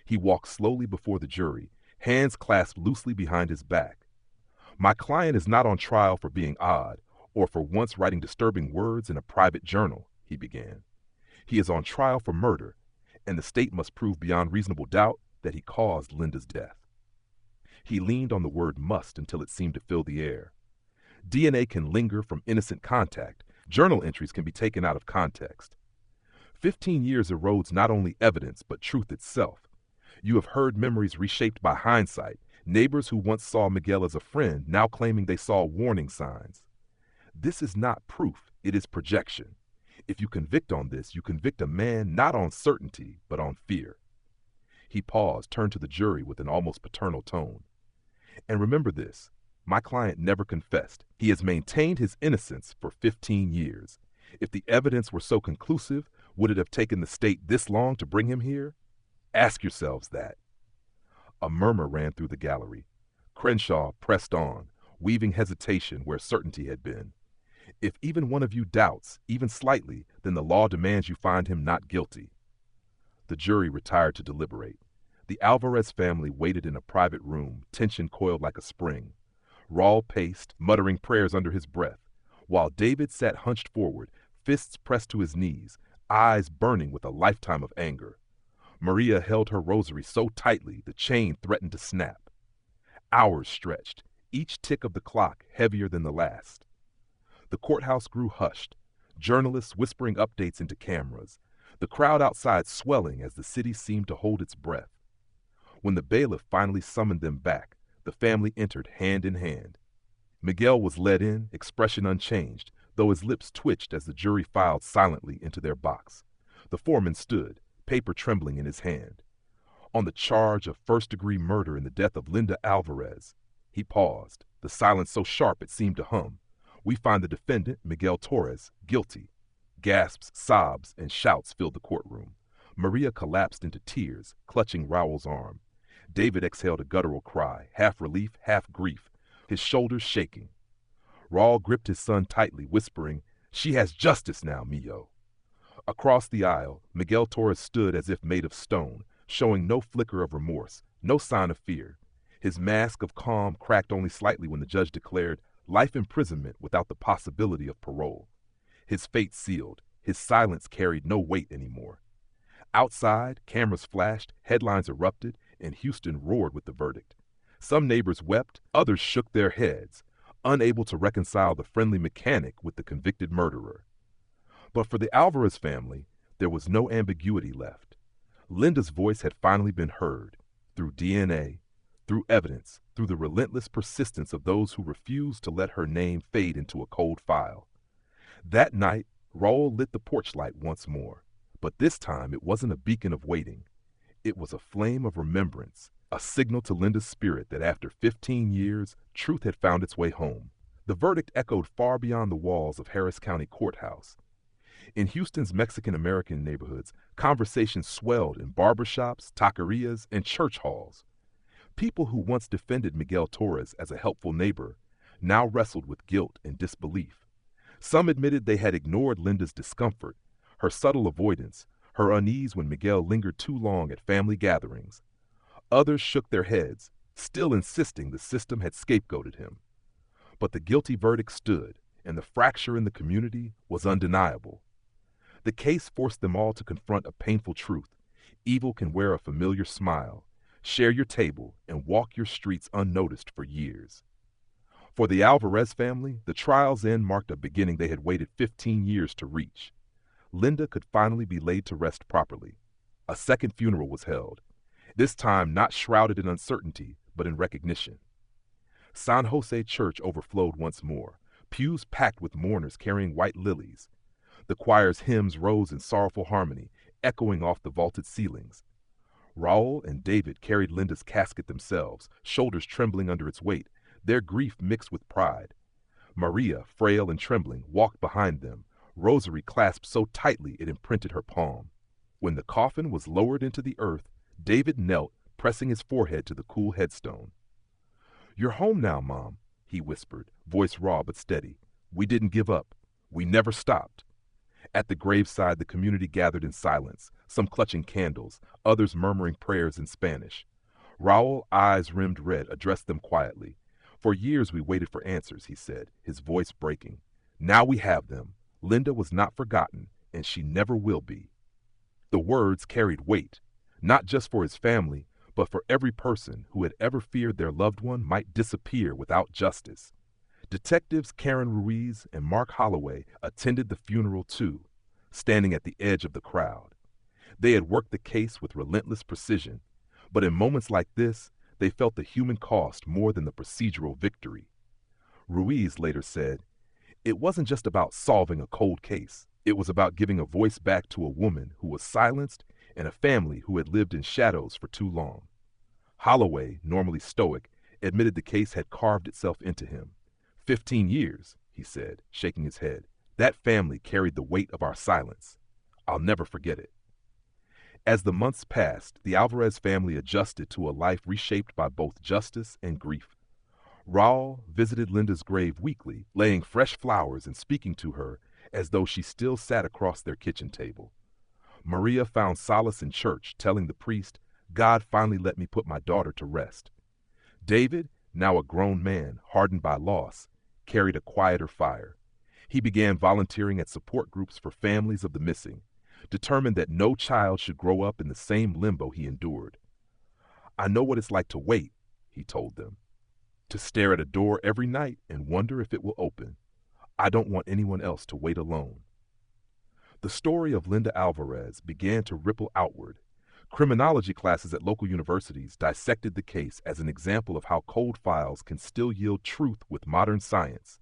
He walked slowly before the jury, hands clasped loosely behind his back. My client is not on trial for being odd or for once writing disturbing words in a private journal, he began. He is on trial for murder, and the state must prove beyond reasonable doubt that he caused Linda's death. He leaned on the word must until it seemed to fill the air. DNA can linger from innocent contact. Journal entries can be taken out of context. 15 years erodes not only evidence, but truth itself. You have heard memories reshaped by hindsight, neighbors who once saw Miguel as a friend now claiming they saw warning signs. This is not proof, it is projection. If you convict on this, you convict a man not on certainty, but on fear. He paused, turned to the jury with an almost paternal tone. And remember this, my client never confessed. He has maintained his innocence for 15 years. If the evidence were so conclusive, would it have taken the state this long to bring him here? Ask yourselves that. A murmur ran through the gallery. Crenshaw pressed on, weaving hesitation where certainty had been. If even one of you doubts, even slightly, then the law demands you find him not guilty. The jury retired to deliberate. The Alvarez family waited in a private room, tension coiled like a spring. Raul paced, muttering prayers under his breath, while David sat hunched forward, fists pressed to his knees, eyes burning with a lifetime of anger. Maria held her rosary so tightly the chain threatened to snap. Hours stretched, each tick of the clock heavier than the last. The courthouse grew hushed, journalists whispering updates into cameras, the crowd outside swelling as the city seemed to hold its breath. When the bailiff finally summoned them back, the family entered hand in hand. Miguel was led in, expression unchanged, though his lips twitched as the jury filed silently into their box. The foreman stood, paper trembling in his hand. On the charge of first-degree murder in the death of Linda Alvarez. He paused, the silence so sharp it seemed to hum. We find the defendant, Miguel Torres, guilty. Gasps, sobs, and shouts filled the courtroom. Maria collapsed into tears, clutching Raul's arm. David exhaled a guttural cry, half relief, half grief, his shoulders shaking. Raul gripped his son tightly, whispering, "She has justice now, Mio." Across the aisle, Miguel Torres stood as if made of stone, showing no flicker of remorse, no sign of fear. His mask of calm cracked only slightly when the judge declared life imprisonment without the possibility of parole. His fate sealed, his silence carried no weight anymore. Outside, cameras flashed, headlines erupted, and Houston roared with the verdict. Some neighbors wept, others shook their heads, unable to reconcile the friendly mechanic with the convicted murderer. But for the Alvarez family, there was no ambiguity left. Linda's voice had finally been heard, through DNA, through evidence, through the relentless persistence of those who refused to let her name fade into a cold file. That night, Raul lit the porch light once more, but this time it wasn't a beacon of waiting. It was a flame of remembrance, a signal to Linda's spirit that after 15 years, truth had found its way home. The verdict echoed far beyond the walls of Harris County Courthouse. In Houston's Mexican-American neighborhoods, conversations swelled in barbershops, taquerias, and church halls. People who once defended Miguel Torres as a helpful neighbor now wrestled with guilt and disbelief. Some admitted they had ignored Linda's discomfort, her subtle avoidance, her unease when Miguel lingered too long at family gatherings. Others shook their heads, still insisting the system had scapegoated him. But the guilty verdict stood, and the fracture in the community was undeniable. The case forced them all to confront a painful truth. Evil can wear a familiar smile, share your table, and walk your streets unnoticed for years. For the Alvarez family, the trial's end marked a beginning they had waited 15 years to reach. Linda could finally be laid to rest properly. A second funeral was held, this time not shrouded in uncertainty, but in recognition. San Jose Church overflowed once more, pews packed with mourners carrying white lilies. The choir's hymns rose in sorrowful harmony, echoing off the vaulted ceilings. Raul and David carried Linda's casket themselves, shoulders trembling under its weight, their grief mixed with pride. Maria, frail and trembling, walked behind them, rosary clasped so tightly it imprinted her palm. When the coffin was lowered into the earth, David knelt, pressing his forehead to the cool headstone. "You're home now, Mom," he whispered, voice raw but steady. "We didn't give up. We never stopped." At the graveside, the community gathered in silence, some clutching candles, others murmuring prayers in Spanish. Raul, eyes rimmed red, addressed them quietly. For years we waited for answers, he said, his voice breaking. Now we have them. Linda was not forgotten, and she never will be. The words carried weight, not just for his family, but for every person who had ever feared their loved one might disappear without justice. Detectives Karen Ruiz and Mark Holloway attended the funeral too, standing at the edge of the crowd. They had worked the case with relentless precision, but in moments like this, they felt the human cost more than the procedural victory. Ruiz later said, "It wasn't just about solving a cold case. It was about giving a voice back to a woman who was silenced and a family who had lived in shadows for too long." Holloway, normally stoic, admitted the case had carved itself into him. 15 years, he said, shaking his head. That family carried the weight of our silence. I'll never forget it. As the months passed, the Alvarez family adjusted to a life reshaped by both justice and grief. Raul visited Linda's grave weekly, laying fresh flowers and speaking to her as though she still sat across their kitchen table. Maria found solace in church, telling the priest, "God finally let me put my daughter to rest." David, now a grown man, hardened by loss, carried a quieter fire. He began volunteering at support groups for families of the missing, determined that no child should grow up in the same limbo he endured. "I know what it's like to wait," he told them, "to stare at a door every night and wonder if it will open. I don't want anyone else to wait alone." The story of Linda Alvarez began to ripple outward. Criminology classes at local universities dissected the case as an example of how cold files can still yield truth with modern science.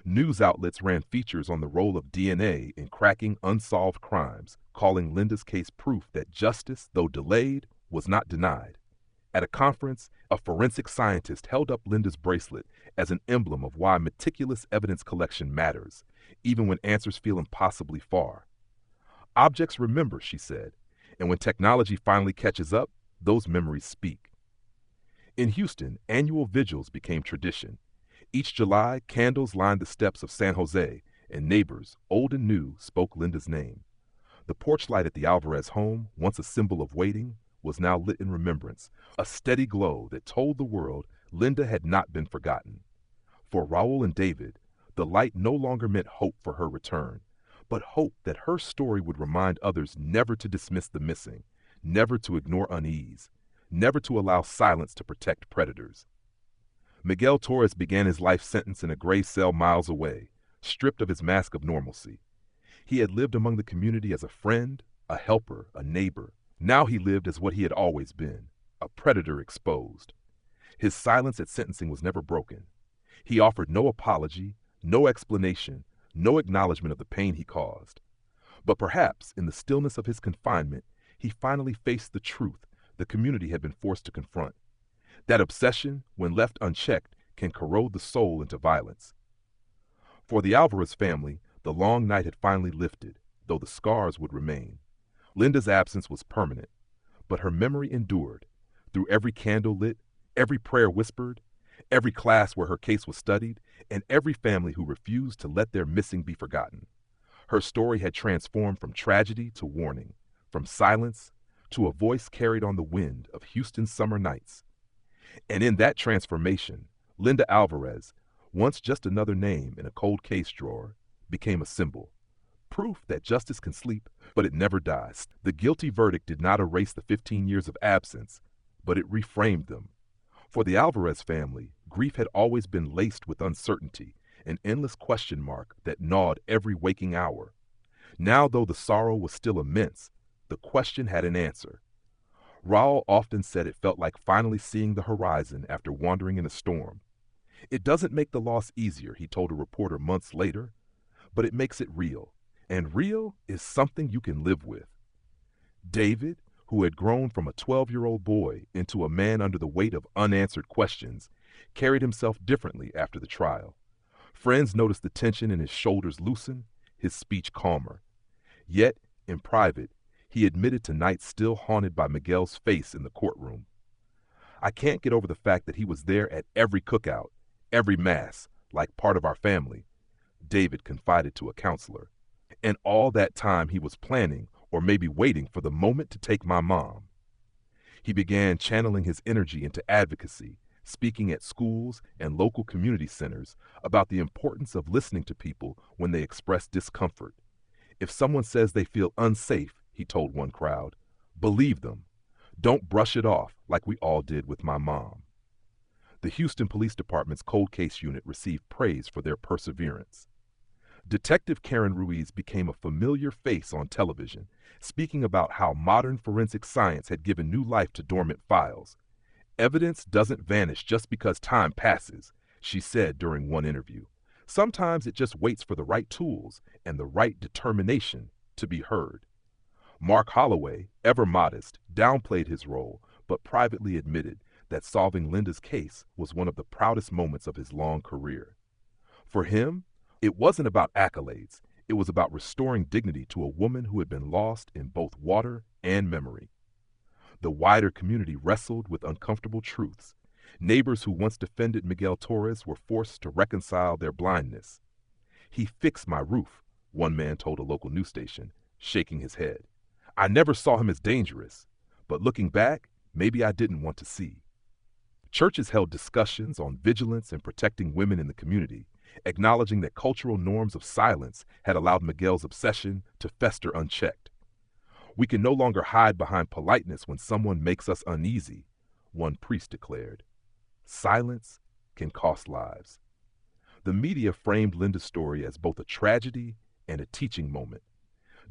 News outlets ran features on the role of DNA in cracking unsolved crimes, calling Linda's case proof that justice, though delayed, was not denied. At a conference, a forensic scientist held up Linda's bracelet as an emblem of why meticulous evidence collection matters, even when answers feel impossibly far. "Objects remember," she said, "and when technology finally catches up, those memories speak." In Houston, annual vigils became tradition. Each July, candles lined the steps of San Jose, and neighbors, old and new, spoke Linda's name. The porch light at the Alvarez home, once a symbol of waiting, was now lit in remembrance, a steady glow that told the world Linda had not been forgotten. For Raul and David, the light no longer meant hope for her return, but hope that her story would remind others never to dismiss the missing, never to ignore unease, never to allow silence to protect predators. Miguel Torres began his life sentence in a gray cell miles away, stripped of his mask of normalcy. He had lived among the community as a friend, a helper, a neighbor. Now he lived as what he had always been, a predator exposed. His silence at sentencing was never broken. He offered no apology, no explanation, no acknowledgement of the pain he caused. But perhaps, in the stillness of his confinement, he finally faced the truth the community had been forced to confront. That obsession, when left unchecked, can corrode the soul into violence. For the Alvarez family, the long night had finally lifted, though the scars would remain. Linda's absence was permanent, but her memory endured. Through every candle lit, every prayer whispered, every class where her case was studied, and every family who refused to let their missing be forgotten. Her story had transformed from tragedy to warning, from silence to a voice carried on the wind of Houston's summer nights. And in that transformation, Linda Alvarez, once just another name in a cold case drawer, became a symbol. Proof that justice can sleep, but it never dies. The guilty verdict did not erase the 15 years of absence, but it reframed them. For the Alvarez family, grief had always been laced with uncertainty, an endless question mark that gnawed every waking hour. Now, though the sorrow was still immense, the question had an answer. Raul often said it felt like finally seeing the horizon after wandering in a storm. "It doesn't make the loss easier," he told a reporter months later, "but it makes it real. And real is something you can live with." David, who had grown from a 12-year-old boy into a man under the weight of unanswered questions, carried himself differently after the trial. Friends noticed the tension in his shoulders loosen, his speech calmer. Yet, in private, he admitted to nights still haunted by Miguel's face in the courtroom. "I can't get over the fact that he was there at every cookout, every mass, like part of our family," David confided to a counselor. "And all that time he was planning, or maybe waiting for the moment to take my mom." He began channeling his energy into advocacy, speaking at schools and local community centers about the importance of listening to people when they express discomfort. If someone says they feel unsafe, he told one crowd, believe them. Don't brush it off like we all did with my mom. The Houston Police Department's cold case unit received praise for their perseverance. Detective Karen Ruiz became a familiar face on television, speaking about how modern forensic science had given new life to dormant files. Evidence doesn't vanish just because time passes, she said during one interview. Sometimes it just waits for the right tools and the right determination to be heard. Mark Holloway, ever modest, downplayed his role, but privately admitted that solving Linda's case was one of the proudest moments of his long career. For him, it wasn't about accolades. It was about restoring dignity to a woman who had been lost in both water and memory. The wider community wrestled with uncomfortable truths. Neighbors who once defended Miguel Torres were forced to reconcile their blindness. He fixed my roof, one man told a local news station, shaking his head. I never saw him as dangerous, but looking back, maybe I didn't want to see. Churches held discussions on vigilance and protecting women in the community, acknowledging that cultural norms of silence had allowed Miguel's obsession to fester unchecked. We can no longer hide behind politeness when someone makes us uneasy, one priest declared. Silence can cost lives. The media framed Linda's story as both a tragedy and a teaching moment.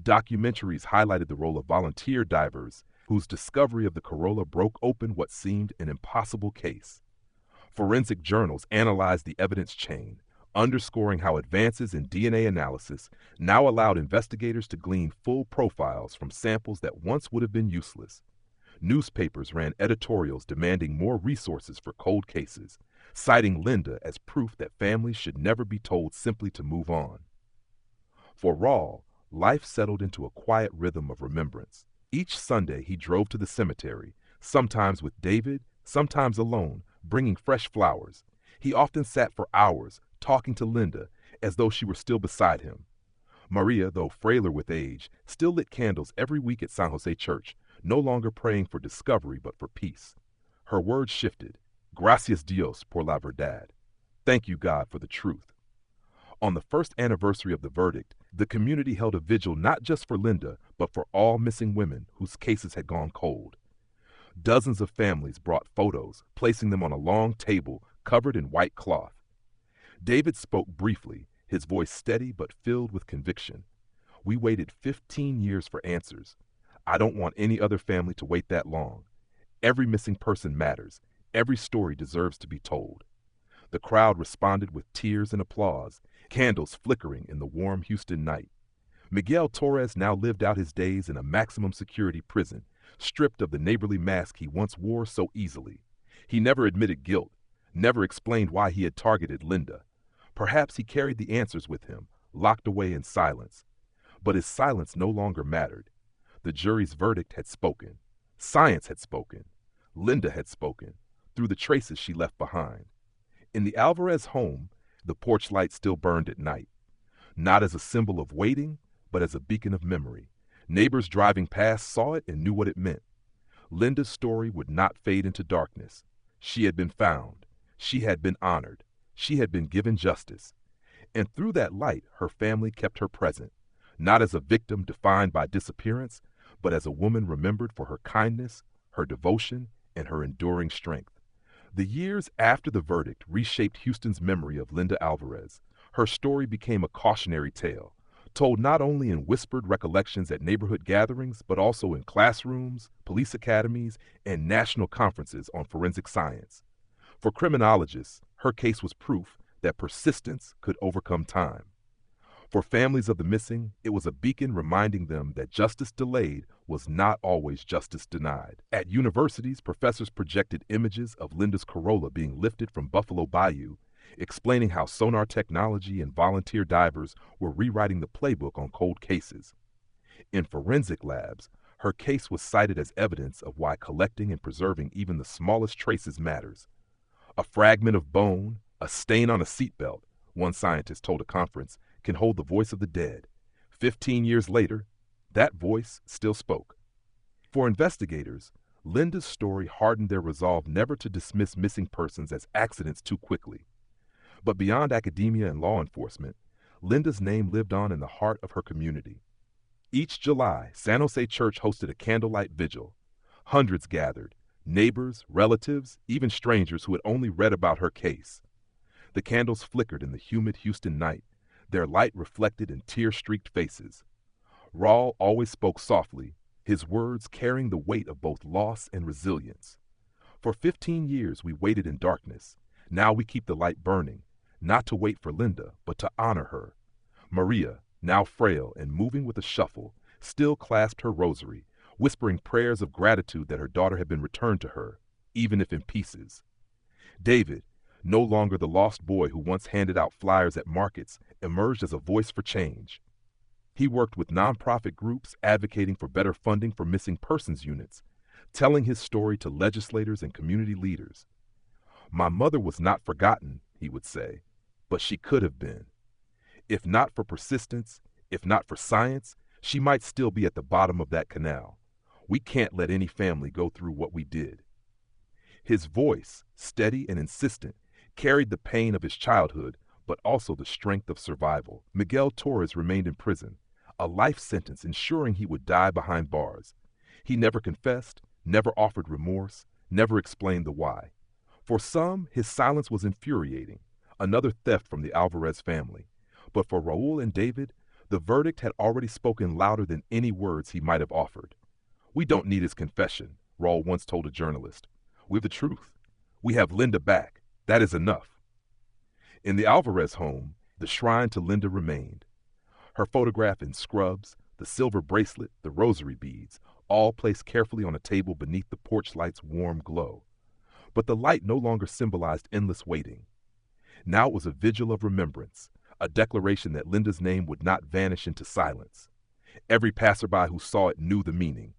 Documentaries highlighted the role of volunteer divers whose discovery of the Corolla broke open what seemed an impossible case. Forensic journals analyzed the evidence chain, underscoring how advances in DNA analysis now allowed investigators to glean full profiles from samples that once would have been useless. Newspapers ran editorials demanding more resources for cold cases, citing Linda as proof that families should never be told simply to move on. For Rawl, life settled into a quiet rhythm of remembrance. Each Sunday he drove to the cemetery, sometimes with David, sometimes alone, bringing fresh flowers. He often sat for hours, talking to Linda as though she were still beside him. Maria, though frailer with age, still lit candles every week at San Jose Church, no longer praying for discovery but for peace. Her words shifted. Gracias Dios por la verdad. Thank you, God, for the truth. On the first anniversary of the verdict, the community held a vigil not just for Linda, but for all missing women whose cases had gone cold. Dozens of families brought photos, placing them on a long table covered in white cloth. David spoke briefly, his voice steady but filled with conviction. We waited 15 years for answers. I don't want any other family to wait that long. Every missing person matters. Every story deserves to be told. The crowd responded with tears and applause, candles flickering in the warm Houston night. Miguel Torres now lived out his days in a maximum security prison, stripped of the neighborly mask he once wore so easily. He never admitted guilt, never explained why he had targeted Linda. Perhaps he carried the answers with him, locked away in silence. But his silence no longer mattered. The jury's verdict had spoken. Science had spoken. Linda had spoken, through the traces she left behind. In the Alvarez home, the porch light still burned at night, not as a symbol of waiting, but as a beacon of memory. Neighbors driving past saw it and knew what it meant. Linda's story would not fade into darkness. She had been found. She had been honored. She had been given justice. And through that light, her family kept her present, not as a victim defined by disappearance, but as a woman remembered for her kindness, her devotion, and her enduring strength. The years after the verdict reshaped Houston's memory of Linda Alvarez. Her story became a cautionary tale, told not only in whispered recollections at neighborhood gatherings, but also in classrooms, police academies, and national conferences on forensic science. For criminologists, her case was proof that persistence could overcome time. For families of the missing, it was a beacon reminding them that justice delayed was not always justice denied. At universities, professors projected images of Linda's Corolla being lifted from Buffalo Bayou, explaining how sonar technology and volunteer divers were rewriting the playbook on cold cases. In forensic labs, her case was cited as evidence of why collecting and preserving even the smallest traces matters. A fragment of bone, a stain on a seatbelt, one scientist told a conference, can hold the voice of the dead. 15 years later, that voice still spoke. For investigators, Linda's story hardened their resolve never to dismiss missing persons as accidents too quickly. But beyond academia and law enforcement, Linda's name lived on in the heart of her community. Each July, San Jose Church hosted a candlelight vigil. Hundreds gathered, neighbors, relatives, even strangers who had only read about her case. The candles flickered in the humid Houston night, their light reflected in tear-streaked faces. Raul always spoke softly, his words carrying the weight of both loss and resilience. For 15 years we waited in darkness. Now we keep the light burning, not to wait for Linda, but to honor her. Maria, now frail and moving with a shuffle, still clasped her rosary, whispering prayers of gratitude that her daughter had been returned to her, even if in pieces. David, no longer the lost boy who once handed out flyers at markets, emerged as a voice for change. He worked with nonprofit groups advocating for better funding for missing persons units, telling his story to legislators and community leaders. "My mother was not forgotten," he would say, "but she could have been. If not for persistence, if not for science, she might still be at the bottom of that canal. We can't let any family go through what we did." His voice, steady and insistent, carried the pain of his childhood, but also the strength of survival. Miguel Torres remained in prison, a life sentence ensuring he would die behind bars. He never confessed, never offered remorse, never explained the why. For some, his silence was infuriating, another theft from the Alvarez family. But for Raul and David, the verdict had already spoken louder than any words he might have offered. "We don't need his confession," Raul once told a journalist. "We have the truth. We have Linda back. That is enough." In the Alvarez home, the shrine to Linda remained. Her photograph in scrubs, the silver bracelet, the rosary beads, all placed carefully on a table beneath the porch light's warm glow. But the light no longer symbolized endless waiting. Now it was a vigil of remembrance, a declaration that Linda's name would not vanish into silence. Every passerby who saw it knew the meaning.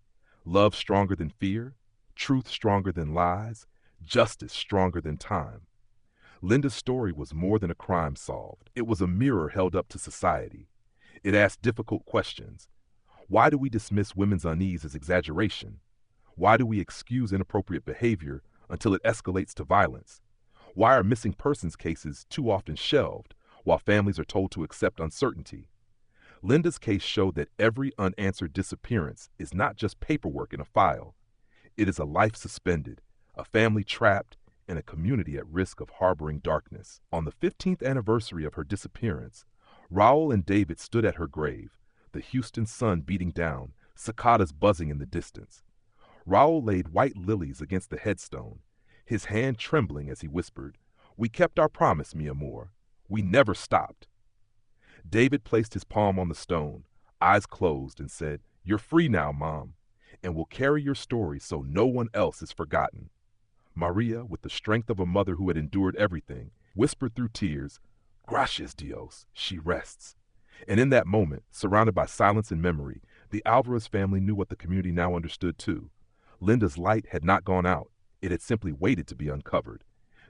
Love stronger than fear, truth stronger than lies, justice stronger than time. Linda's story was more than a crime solved. It was a mirror held up to society. It asked difficult questions. Why do we dismiss women's unease as exaggeration? Why do we excuse inappropriate behavior until it escalates to violence? Why are missing persons cases too often shelved, while families are told to accept uncertainty? Linda's case showed that every unanswered disappearance is not just paperwork in a file. It is a life suspended, a family trapped, and a community at risk of harboring darkness. On the 15th anniversary of her disappearance, Raul and David stood at her grave, the Houston sun beating down, cicadas buzzing in the distance. Raul laid white lilies against the headstone, his hand trembling as he whispered, "We kept our promise, mi amor. We never stopped." David placed his palm on the stone, eyes closed, and said, "You're free now, Mom, and we'll carry your story so no one else is forgotten." Maria, with the strength of a mother who had endured everything, whispered through tears, "Gracias, Dios, she rests." And in that moment, surrounded by silence and memory, the Alvarez family knew what the community now understood too. Linda's light had not gone out. It had simply waited to be uncovered.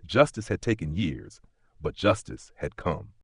Justice had taken years, but justice had come.